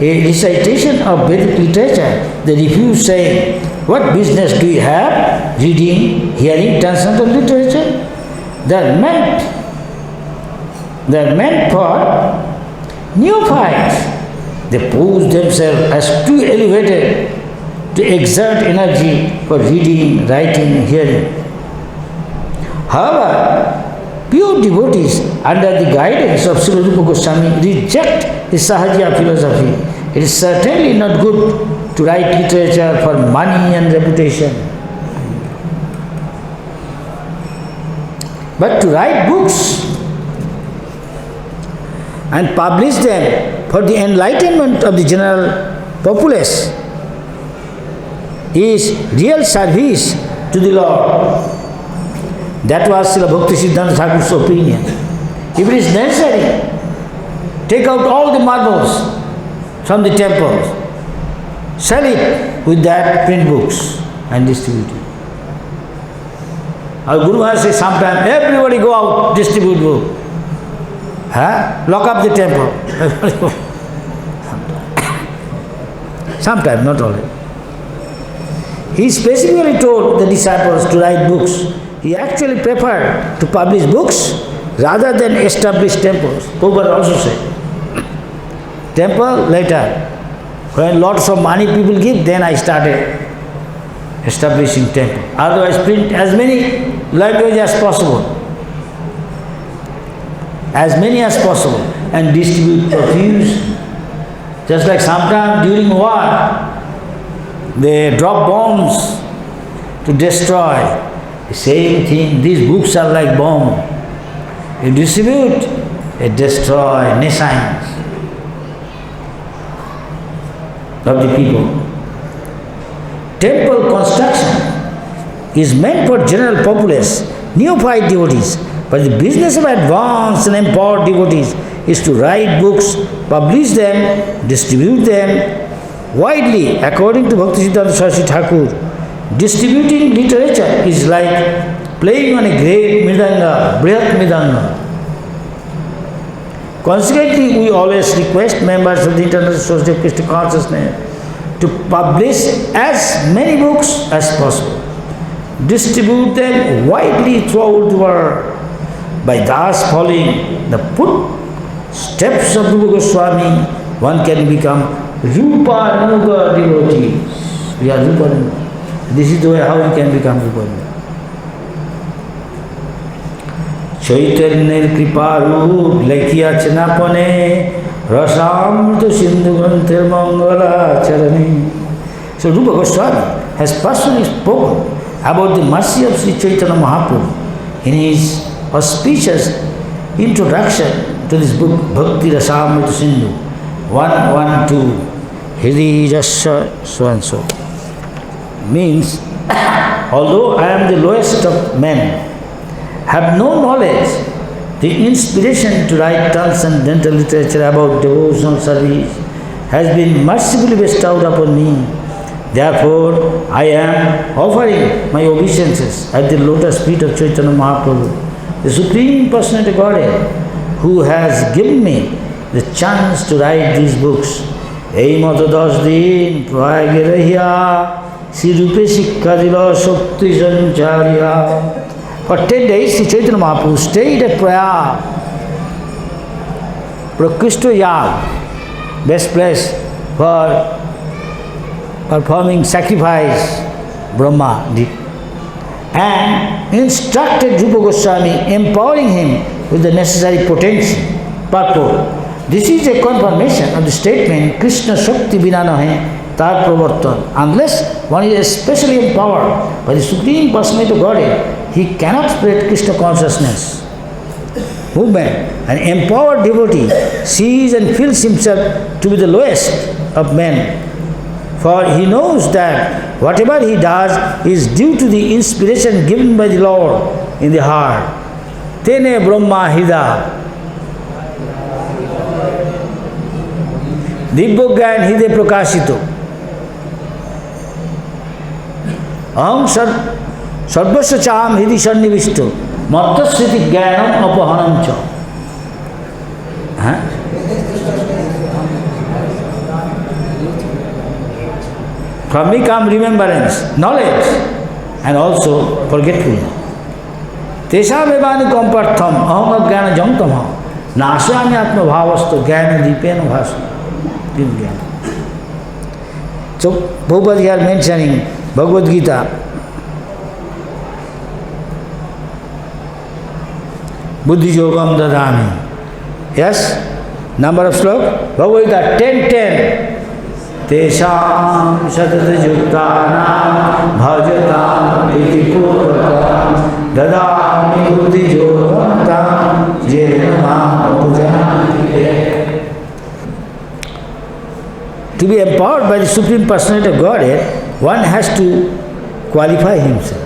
a recitation of Vedic literature, they refuse, saying, "What business do you have reading, hearing transcendental literature?" They are meant for neophytes. They pose themselves as too elevated to exert energy for reading, writing, hearing. However, pure devotees under the guidance of Srila Rupa Goswami reject the Sahajiya philosophy. It is certainly not good to write literature for money and reputation, but to write books and publish them for the enlightenment of the general populace is real service to the Lord. That was Srila Bhakti Siddhanta Thakur's opinion. If it is necessary, take out all the marbles from the temples, sell it with that, print books and distribute it. Our Guru Maharaj says sometimes, everybody go out, distribute book. Lock up the temple. Sometimes, not always. He specifically told the disciples to write books. He actually preferred to publish books rather than establish temples. Prabhupada also said. Temple later. When lots of money people give, then I started establishing temple. Otherwise, print as many languages as possible. As many as possible. And distribute profuse. Just like sometimes during war, they drop bombs to destroy. The same thing, these books are like bomb. You distribute, you destroy nations of the people. Temple construction is meant for general populace, neophyte devotees, but the business of advanced and empowered devotees is to write books, publish them, distribute them widely according to Bhakti Siddhanta Saraswati Thakur. Distributing literature is like playing on a great mridanga, brihat mridanga. Consequently, we always request members of the International Society of Krishna Consciousness to publish as many books as possible. Distribute them widely throughout the world by thus following the footsteps of Rupa Goswami. One can become Rupa Nuga devotees. We are Rupa Nuga. This is the way how we can become Rupa. চৈতন্যের কৃপারূপ লেখিয়াছেন আপনে রসামৃত সিন্ধু গ্রন্থের মঙ্গলাচরণে. So Rupa Goswami has personally spoken about the mercy of Sri Chaitanya Mahaprabhu in his auspicious introduction to this book Bhakti Rasamrita Sindhu 112 Hiri Rasya so and so. Means, although I am the lowest of men, have no knowledge, the inspiration to write transcendental literature about devotional service has been mercifully bestowed upon me. Therefore, I am offering my obeisances at the lotus feet of Chaitanya Mahaprabhu, the Supreme Personality of Godhead, who has given me the chance to write these books. এই মতো 10 দিন প্রয়াগে রহিয়া শ্রী রূপে শিক্ষা দিল শক্তি সঞ্চারিয়া. For 10 days, Sri Chaitanya Mahaprabhu stayed at Prayag, Prakrishta Yag, best place for performing sacrifice, Brahma did, and instructed Rupa Goswami, empowering him with the necessary potency, purport. This is a confirmation of the statement, Krishna Shakti Bina Nahe Tar Pravartan. Unless one is especially empowered by the Supreme Personality of Godhead, he cannot spread Krishna consciousness. Movement. An empowered devotee sees and feels himself to be the lowest of men, for he knows that whatever he does is due to the inspiration given by the Lord in the heart. Tene Brahma Hida. Dibbo Gyan Hide Prakashito. Aham Sarvasya Cham Hidi Sannivishto. Mattasriti Gyanam Apahanancha. From me come remembrance, knowledge, and also forgetfulness. Tesha Vevani Kompartham Aham Agyana Jantamha Nasami Atma Bhavasto Gyana Dipena Bhasa. So Prabhupada here mentioning Bhagavad Gita. Buddhi Yogam Dadami. Yes? Number of slok? Bhagavad Gita 10:10. Tesham Satata Yuktanam Bhajatam Iti Purvatam Dadami Buddhi Yogam Tam Jena Pujanite. To be empowered by the Supreme Personality of Godhead, one has to qualify himself.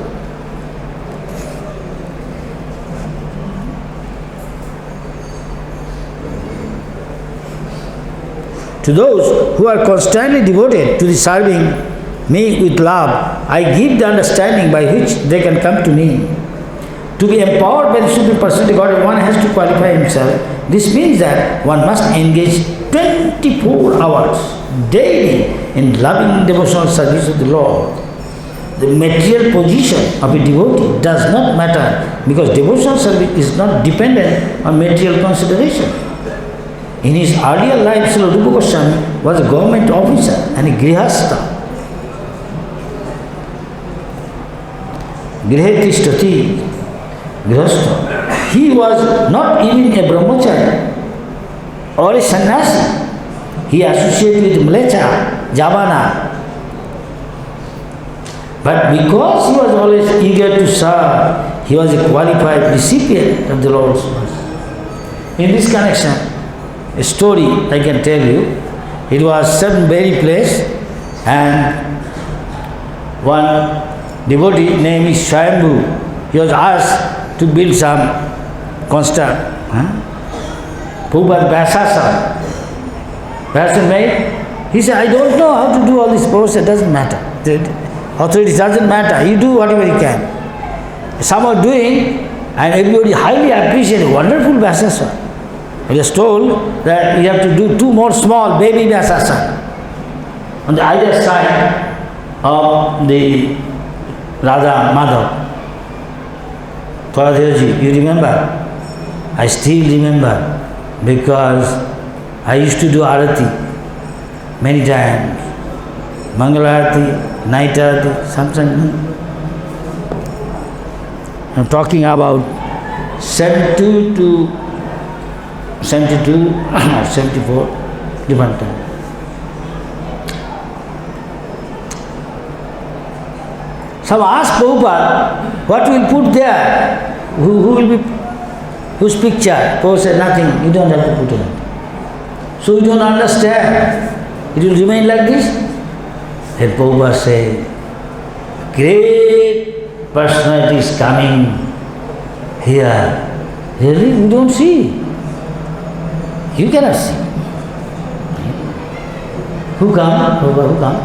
To those who are constantly devoted to the serving me with love, I give the understanding by which they can come to me. To be empowered by the Supreme Personality of Godhead, one has to qualify himself. This means that one must engage 24 hours daily in loving devotional service of the Lord. The material position of a devotee does not matter because devotional service is not dependent on material consideration. In his earlier life, Srila Rupa Goswami was a government officer and a grihastha. Grihetistati, grihastha. He was not even a brahmachari or a sannyasi. He associated with Mlecha, Javana. But because he was always eager to serve, he was a qualified recipient of the Lord's mercy. In this connection, a story I can tell you. It was certain very place, and one devotee named is Swayambhu. He was asked to build some construct. Prabhupada Vyasasa. Vyasa made. He said, I don't know how to do all this process, doesn't matter. The authority doesn't matter. You do whatever you can. Some are doing, and everybody highly appreciated. Wonderful Vyasasa. He was told that you have to do 2 more small baby Vyasasa on the either side of the Radha Madhav. Paradevji, you remember? I still remember because I used to do arati many times. Mangalarati, Night Arati, sometimes. I'm talking about 72 to 72 or 74, different time. Some ask Prabhupada, what will put there? Who will be, whose picture? Prabhupada said, nothing, you don't have to put it. So you don't understand. It will remain like this? And Prabhupada said, great personality is coming here. Really? We don't see. You cannot see. Who come? Prabhupada, who come?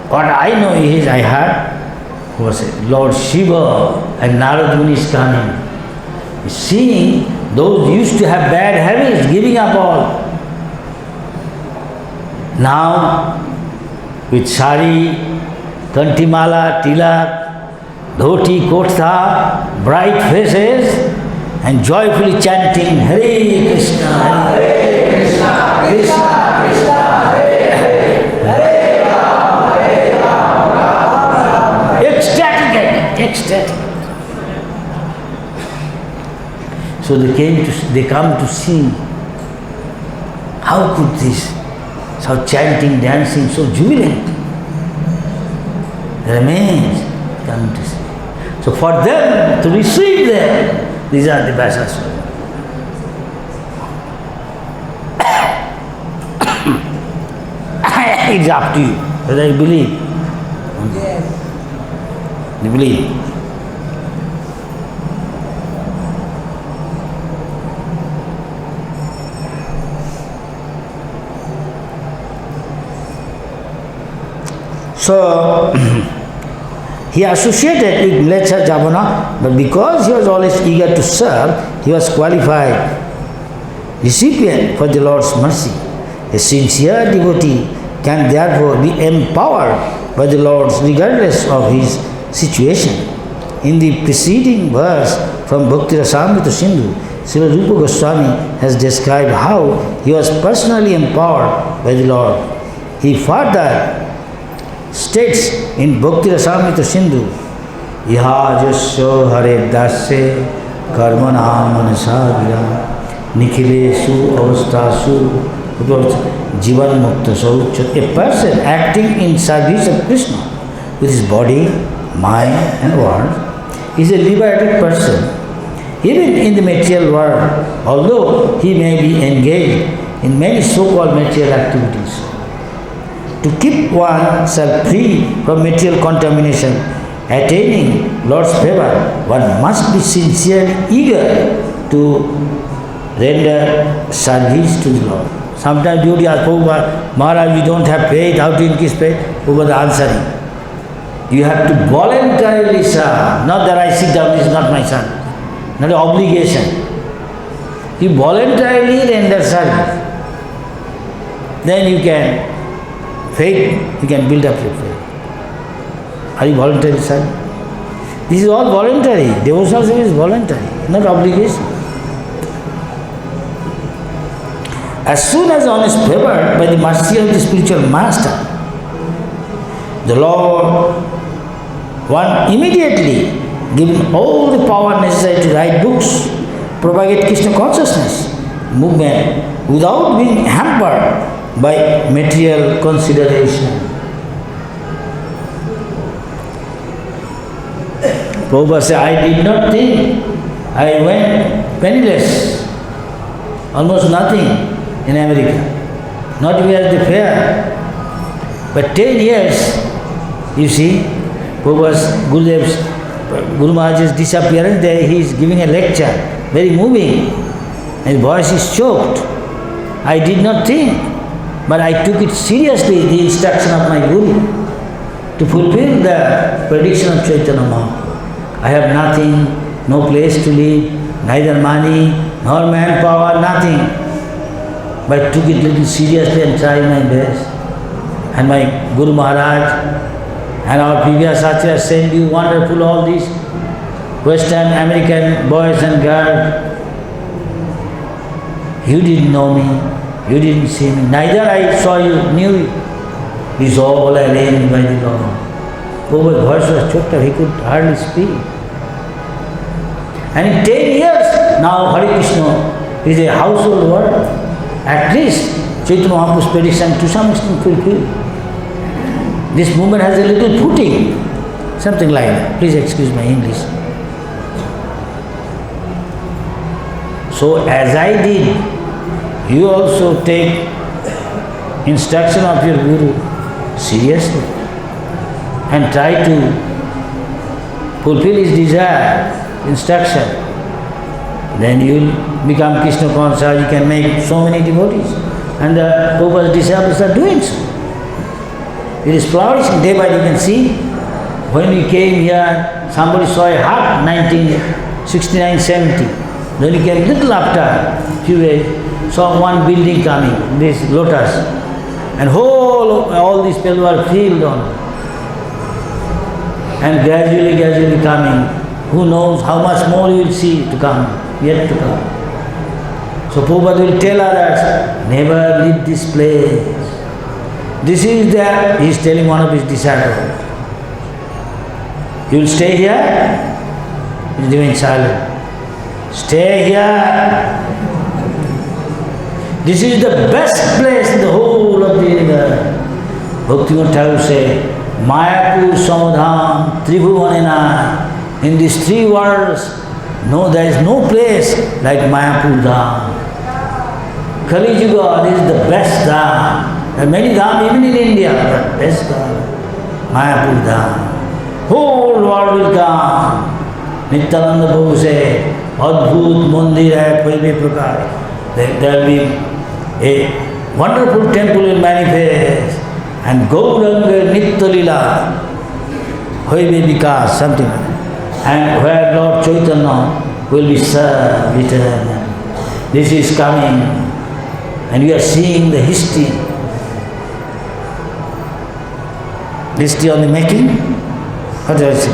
What I know is, I heard, was Lord Shiva and Narad Muni is coming. Seeing those used to have bad habits, giving up all. Now, with sari, kantimala, tilak, dhoti, kurta, bright faces, and joyfully chanting Hare Krishna, Hare Krishna, Krishna Krishna, Hare Hare, Hare Rama, ecstatic. So they come to see how could this, so chanting, dancing, so jubilant. They remains, come to see. So for them to receive them, these are the Vaisas. It's up to you whether you believe. Yes. You believe. So, he associated with Mleccha Javana, but because he was always eager to serve, he was qualified recipient for the Lord's mercy. A sincere devotee can therefore be empowered by the Lord regardless of his situation. In the preceding verse from Bhakti Rasamrita Sindhu, Srila Rupa Goswami has described how he was personally empowered by the Lord. He further states in Bhakti Rasamrita Sindhu, Iha jasya hare dasya karmana manasavira nikhilesu avastasu jivan mukta saucha. A person acting in service of Krishna with his body, mind and word is a liberated person. Even in the material world, although he may be engaged in many so-called material activities, to keep oneself free from material contamination, attaining Lord's favor, one must be sincerely eager to render service to the Lord. Sometimes devotee asks Prabhupada, Maharaj, we don't have faith, how to increase faith? Prabhupada answering, you have to voluntarily serve, not that I sit down, this is not my son, not an obligation. You voluntarily render service, then you can faith, you can build up your faith. Are you voluntary, sir? This is all voluntary. Devotional service is voluntary, not obligation. As soon as one is favored by the mercy of the spiritual master, the Lord, one immediately given all the power necessary to write books, propagate Krishna consciousness, movement, without being hampered by material consideration. Prabhupada said, I did not think, I went penniless, almost nothing in America, not even at the fair. But 10 years, you see, Prabhupada's Guru Maharaj's disappearance there, he is giving a lecture, very moving, his voice is choked. I did not think, but I took it seriously, the instruction of my Guru, to fulfill the prediction of Chaitanya Mahaprabhu. I have nothing, no place to live, neither money, nor manpower, nothing. But I took it little seriously and tried my best. And my Guru Maharaj and our previous Acharya sent you wonderful all these Western American boys and girls. You didn't know me, you didn't see me, neither I saw you, knew you. is all arranged by the Lord. Prabhupada's voice was choked up, he could hardly speak. And in 10 years, now Hare Krishna is a household word. At least Chaitanya Mahaprabhu's prediction to some extent fulfilled. This movement has a little footing, something like that. Please excuse my English. So as I did, you also take instruction of your Guru seriously and try to fulfill his desire, instruction. Then you will become Krishna conscious, you can make so many devotees. And the Prabhupada's disciples are doing so. It is flourishing day by day. You can see, when we came here, somebody saw a hut, 1969-70. Then we came little after, few days, saw one building coming, this lotus. And all these people were filled on. And gradually coming. Who knows how much more you will see to come, yet to come. So Prabhupada will tell others, never leave this place. This is there, he is telling one of his disciples. You will stay here? He is doing silent. Stay here. This is the best place in the whole of the universe. Bhaktivinoda Thakur said, Mayapur Samadham Tribhuvanena. In these three worlds, no, there is no place like Mayapur Dham. Kali Yuga, this is the best Dham. There are many Dham even in India, but best Dham, Mayapur Dham. Whole world will come. Nityananda Prabhu said, Adbhut Mandir hai Paime Prakar. There will be a wonderful temple will manifest, and Gauranga Nitya Lila, Hoibe Vikas, something like that. And where Lord Chaitanya will be served eternally. This is coming, and we are seeing the history. History on the making? What do I say?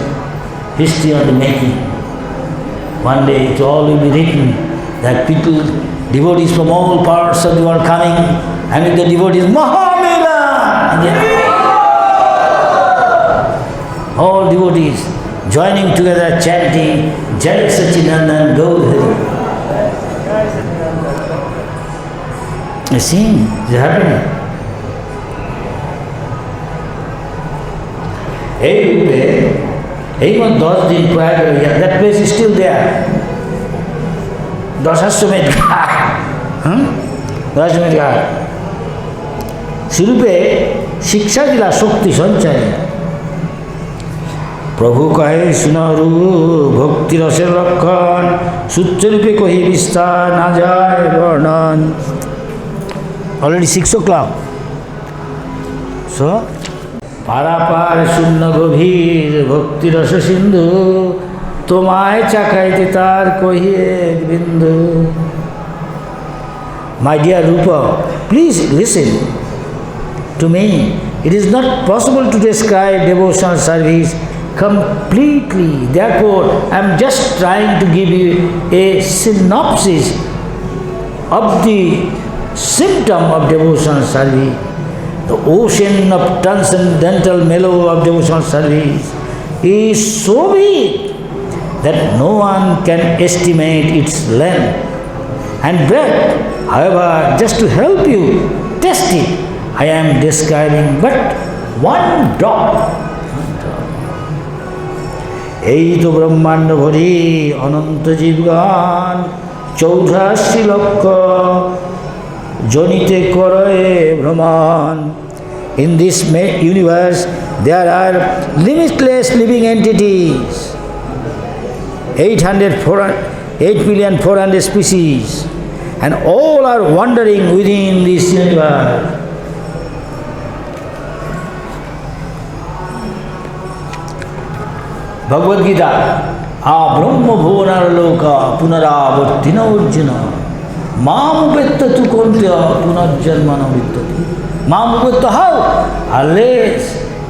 History on the making. One day it all will be written that people, devotees from all parts of the world coming, and with the devotees, Mahamela! All devotees joining together, chanting, Jai Sachinandan Gaur. You see, it's happening. Hey, 10 दिन prior, that place is still there. Dasashwamedh Ghat. Dasashwamedh Ghat. शिल्पे शिक्षा दिला शक्ति संचय. प्रभु कहे सुनरु भक्ति रसेर लक्षण सूच्यरूपे कही विस्तार ना जाए वर्णन. Already 6 o'clock. So, পারাপার শূন্য গভীর ভক্তি রস সিন্ধু তোমায় চাকাইতে তার কহিয়ে বিন্দু. My dear Rupa, please listen to me. It is not possible to describe devotional service completely. Therefore, I am just trying to give you a synopsis of the symptom of devotional service. The ocean of transcendental mellow of devotional service is so big that no one can estimate its length and breadth. However, just to help you test it, I am describing but one drop. এই তো ব্রহ্মাণ্ড ভরি অনন্ত জীবগান 84 লক্ষ জনিতে করয়ে ভ্রমণ. In this universe, there are limitless living entities, 8,400,000 species, and all are wandering within this universe. Bhagavad Gita, Brahma Bhuvanar Loka Punaravartina Urjuna Mamupetta tu kontya punarjanmana vittati. Mamupetta how? Unless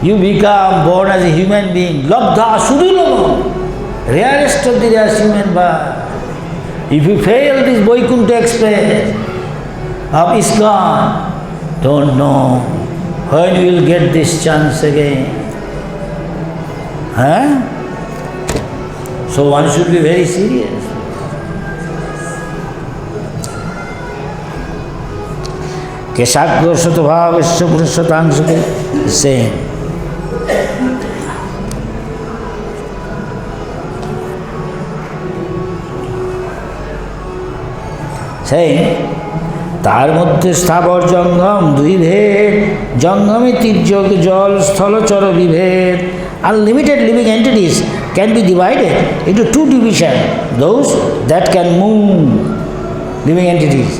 you become born as a human being, labdha sudulama, rarest of the rarest human birth. If you fail this Vaikuntha Express of ISKCON, don't know when we will get this chance again? Huh? So one should be very serious. Kesagya Satavavasya Purusatangsake is saying, তার মধ্যে স্থাবর জঙ্গম দুই ভেদ, জঙ্গমে তির্যক জল স্থলচর বিভেদ। Unlimited living entities can be divided into two divisions, those that can move, living entities,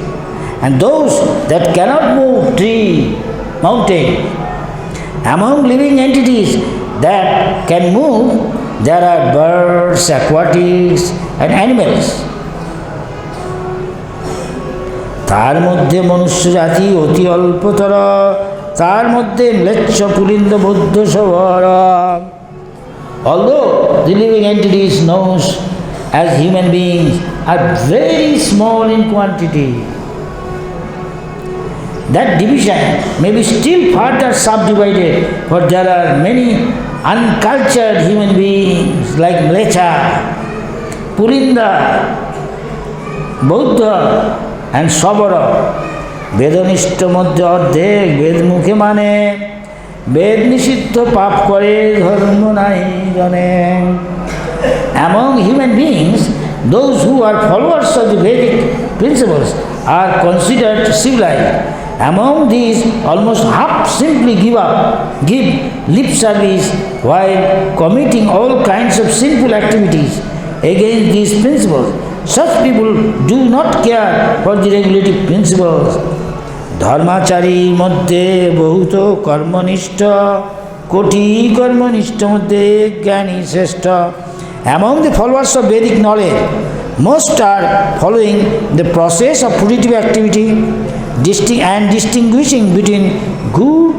and those that cannot move, tree, mountain. Among living entities that can move, there are birds, aquatics, and animals. তার মধ্যে মনুষ্য জাতি অতি অল্পতর, তার মধ্যে ম্লেচ্ছ পুলিন্দ বৌদ্ধ সবর। Although the living entities known as human beings are very small in quantity, that division may be still further subdivided, for there are many uncultured human beings like Mlecha, Pulinda, Buddha, and Sabara. বেদনিষ্ঠ মধ্যে অর্ধেক বেদ মুখে মানে, বেদ নিষিদ্ধ পাপ করে ধর্ম নাই জানে। Among human beings, those who are followers of the Vedic principles are considered civilized. Among these, almost half simply give lip service while committing all kinds of sinful activities against these principles. Such people do not care for the regulative principles. ধর্মাচারীর মধ্যে বহুত কর্মনিষ্ঠ, কোটি কর্মনিষ্ঠ মধ্যে জ্ঞানী শ্রেষ্ঠ। Among the followers of Vedic knowledge, most are following the process of fruitive activity and distinguishing between good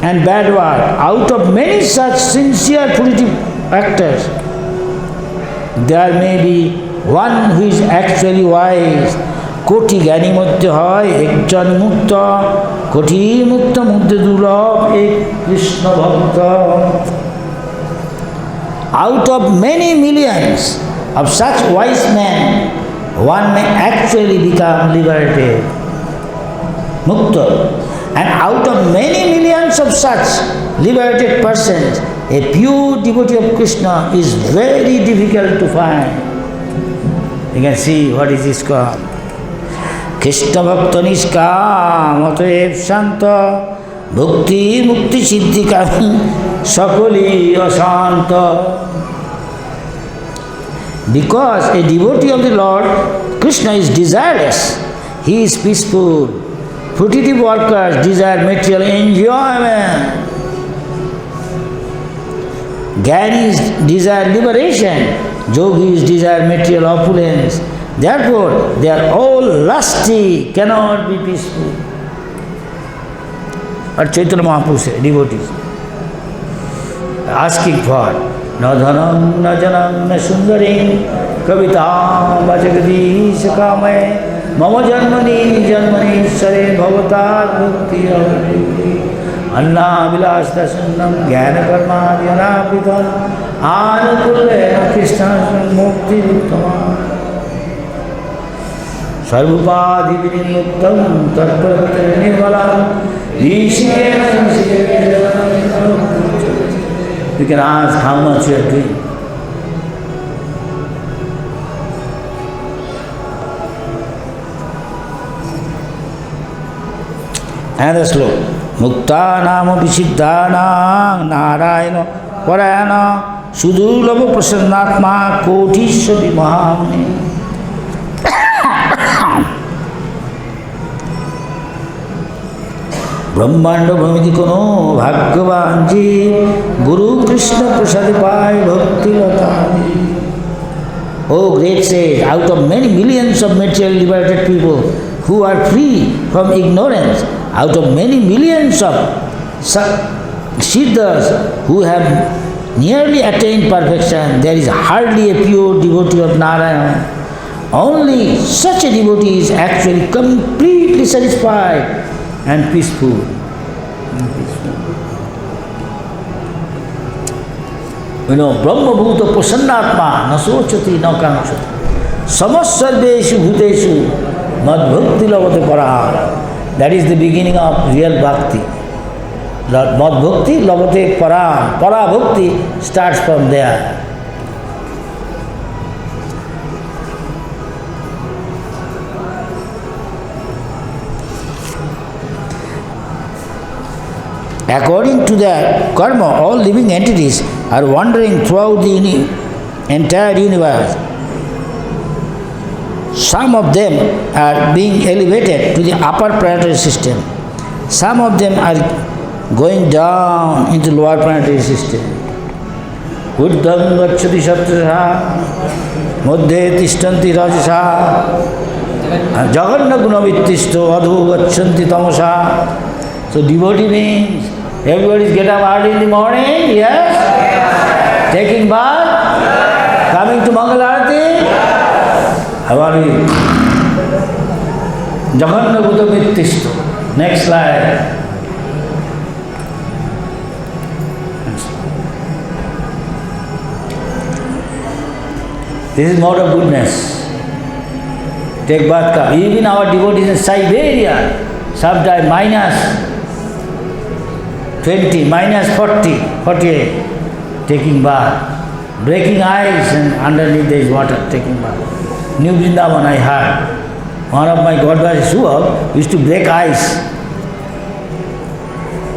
and bad work. Out of many such sincere fruitive actors, there may be one who is actually wise. কোটি জ্ঞানী মধ্যে হয় একজন মুক্ত, কোটি মুক্ত মধ্যে দুর্লভ এক কৃষ্ণ ভক্ত। Out of many millions of such wise men, one may actually become liberated, mukta. And out of many millions of such liberated persons, a pure devotee of Krishna is very difficult to find. You can see what is this called. Krishna ভক্ত নিষ্কাম অতএব শান্ত, ভক্তি মুক্তি সিদ্ধিকামী সকলই অশান্ত। Because a devotee of the Lord Krishna is desireless, he is peaceful. Fruitive workers desire material enjoyment. Gyanis desire liberation, yogis desire material opulence. Therefore, they are all lusty, cannot be peaceful. Or Chaitanya Mahaprabhu said, devotees, asking for na dhanam, na janam, na sundarim, kavitam, vajagadish kamay, mama janmani, janmani, sare bhavatar bhakti avri, anna vilasya sunnam, jnana karma, dhyana pitam, anukulle krishna mukti uttama. सर्वोपाधि विनिर्मुक्तं तत्प्रवृत्ति निर्मलं ईशेन। You can ask how much you are doing. Another sloka. Mukta nama visiddhana narayana parayana sudurlabha prasannatma kotisya mahamni. ব্রহ্মাণ্ড ভূমিতে কোনো ভাগ্যবান জীব গুরু কৃষ্ণ প্রসাদে পায় ভক্তিলতা। Oh great sage, out of many millions of material liberated people who are free from ignorance, out of many millions of siddhas who have nearly attained perfection, there is hardly a pure devotee of Narayana. Only such a devotee is actually completely satisfied and peaceful. You know, Brahma Bhuta Prasannatma Nasochati Nakanachati Samasarveshu Bhuteshu Madbhakti Lavate Param. That is the beginning of real bhakti. Madbhakti Lavate Param. Para Bhakti starts from there. According to the karma, all living entities are wandering throughout the entire universe. Some of them are being elevated to the upper planetary system. Some of them are going down into lower planetary system. Uddham gacchati sattvaha, madhye tishtanti rajasa, jaganna gunavittishto adho gachanti tamasa. So devotee means everybody get up early in the morning, yes? Taking bath, coming to Mangalarati. How are you? Jaganna gunavittishto. Next slide. This is mode of goodness. Take bath, come. Even our devotees in Siberia, sometimes minus 20, minus 40, 48, taking bath, breaking ice, and underneath there is water, taking bath. New Vrindavan I heard, one of my Godbhai Suvab used to break ice,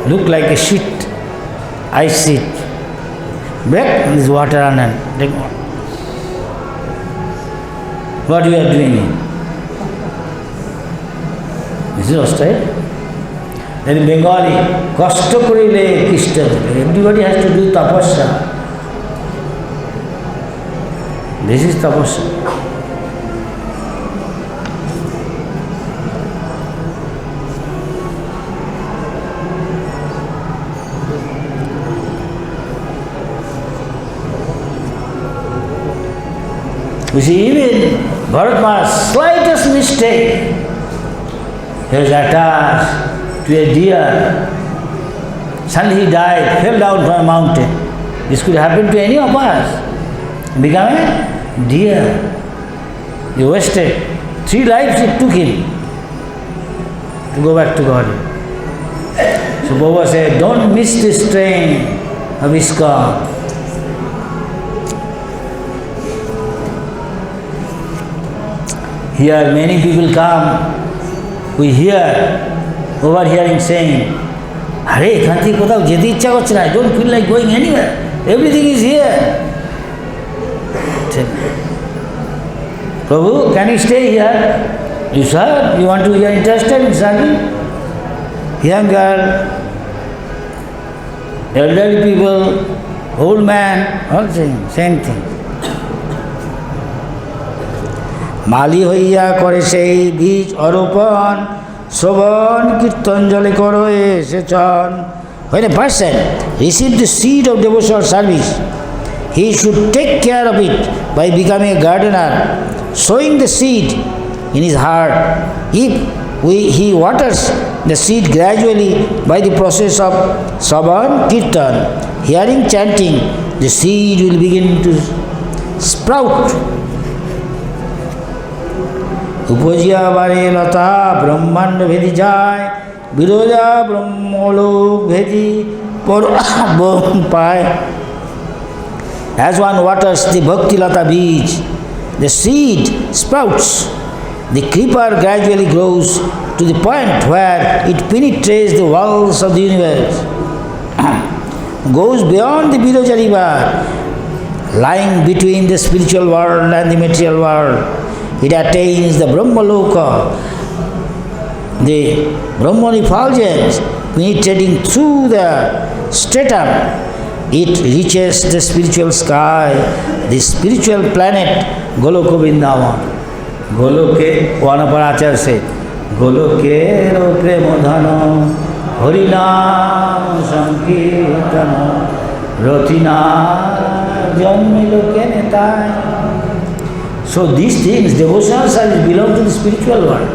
look like a sheet, ice sheet. Break this water and take water. What you are doing? This is hostile. Then in Bengali, Kashta Korile Kishta. Everybody has to do tapasya. This is tapasya. You see, even Bharatma's slightest mistake, he was attached to a deer. Suddenly he died, fell down from a mountain. This could happen to any of us. Become a deer. He wasted 3 lives it took him to go back to God. So Baba said, don't miss this train of ISKCON. Here many people come, we hear, overhearing saying, Hare, এখান থেকে কোথাও যেতে ইচ্ছা করছে না, I don't feel like going anywhere. Everything is here. Prabhu, can you stay here? You sir, you want to, you are interested in serving? Young girl, elderly people, old man, all same thing. মালি হইয়া করে সেই বীজ অরোপণ শ্রবণ কীর্তন জলে করো এসেছন. When a person receives the seed of devotional service, he should take care of it by becoming a gardener, sowing the seed in his heart. If he waters the seed gradually by the process of Savan Kirtan, hearing chanting, the seed will begin to sprout. উপজিয়া বারে লতা ব্রহ্মাণ্ড ভেদি যায় বিরোজা ব্রহ্মলোক ভেদি বন পায়. As one waters the bhakti lata beej, the seed sprouts. The creeper gradually grows to the point where it penetrates the walls of the universe, goes beyond the Biroja river, lying between the spiritual world and the material world. It attains the Brahmaloka, the Brahman effulgence penetrating through the stratum. It reaches the spiritual sky, the spiritual planet Goloka Vrindavan. Goloke, one of our acharyas said, Goloke ro premodhana harinam sankirtana ratina janmiloke netai. So these things, devotional service, belong to the spiritual world.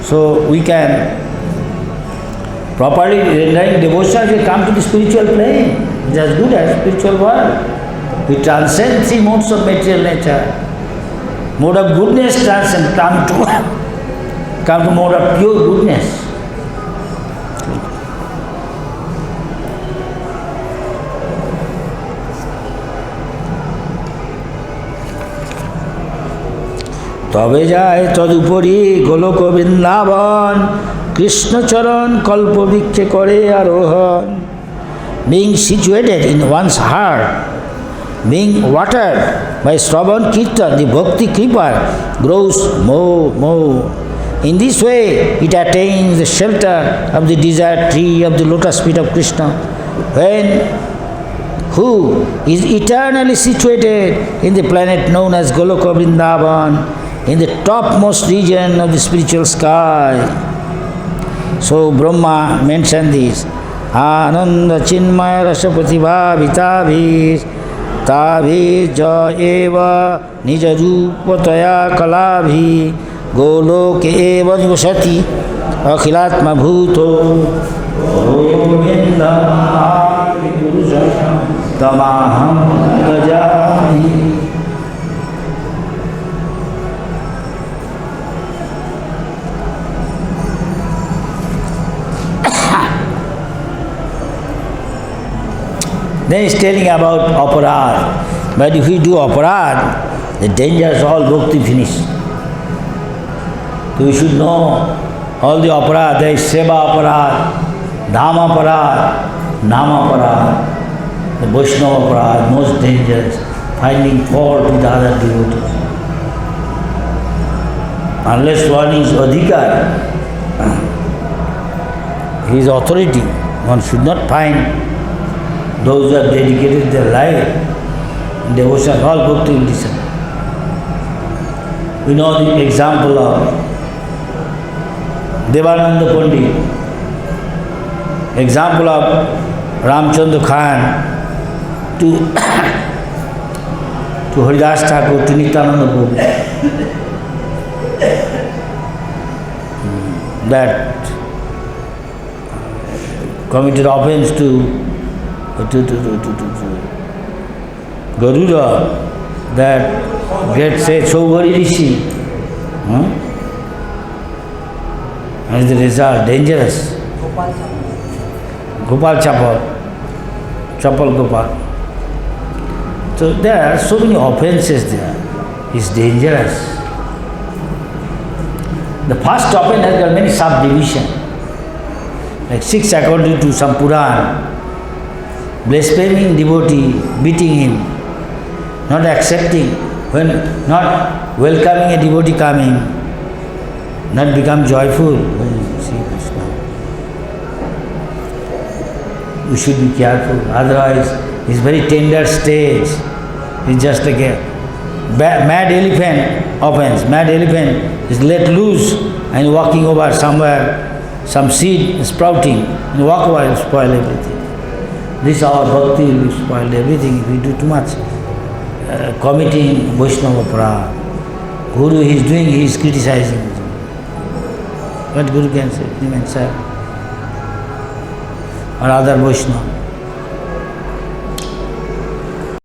So we can properly rendering devotion, we come to the spiritual plane. It's as good as spiritual world. We transcend three modes of material nature. Mode of goodness transcend, come to mode of pure goodness. তবে যায় তদুপরি গোলক বৃন্দাবন কৃষ্ণচরণ কল্পবৃক্ষে করে আরোহণ being situated in one's heart, being watered by Shravan Kirtan, the Bhakti Kripa grows more. In this way, it attains the shelter of the desired tree of the lotus feet of Krishna, who is eternally situated in the planet known as Goloka Vrindavan, in the topmost region of the spiritual sky. So Brahma mentioned this. Ananda Chinmaya Rasa Pratibhavitavis Tavis Ja Eva Nija Rupataya Kalabhi Goloke Eva Nivasati Akhilatma Bhuto Govinda Hari Purusha Tamaham Gajami. Then he's telling about aparad. But if we do aparad, the danger is all bhakti finished. So we should know all the aparad. There is seva aparad, dhama aparad, nama aparad, the Vaishnava aparad, most dangerous, finding fault with other devotees. Unless one is adhikar, his authority, one should not find those who have dedicated their life in devotion, all bhakti will listen. We know the example of Devananda Pandit, example of Ramchandra Khan to Haridas Thakur, to Nityananda Prabhu. That committed offense to Garuda, that great sage Saubhari Rishi. And the result, dangerous. Gopal Chapal Gopal. So there are so many offenses there. It's dangerous. The first offense has got many subdivisions. Like 6 according to some Puran. Blaspheming devotee, beating him, not accepting, when not welcoming a devotee coming, not become joyful. See Krishna. We should be careful, otherwise it's very tender stage. It's just like a mad elephant offense. Mad elephant is let loose and walking over somewhere, some seed sprouting, and walk over and spoil everything. This our bhakti will spoil everything if we do too much. Committing Vaishnava aparad. Guru he is doing, he is criticizing. What Guru can say? He may say. Or other Vaishnava.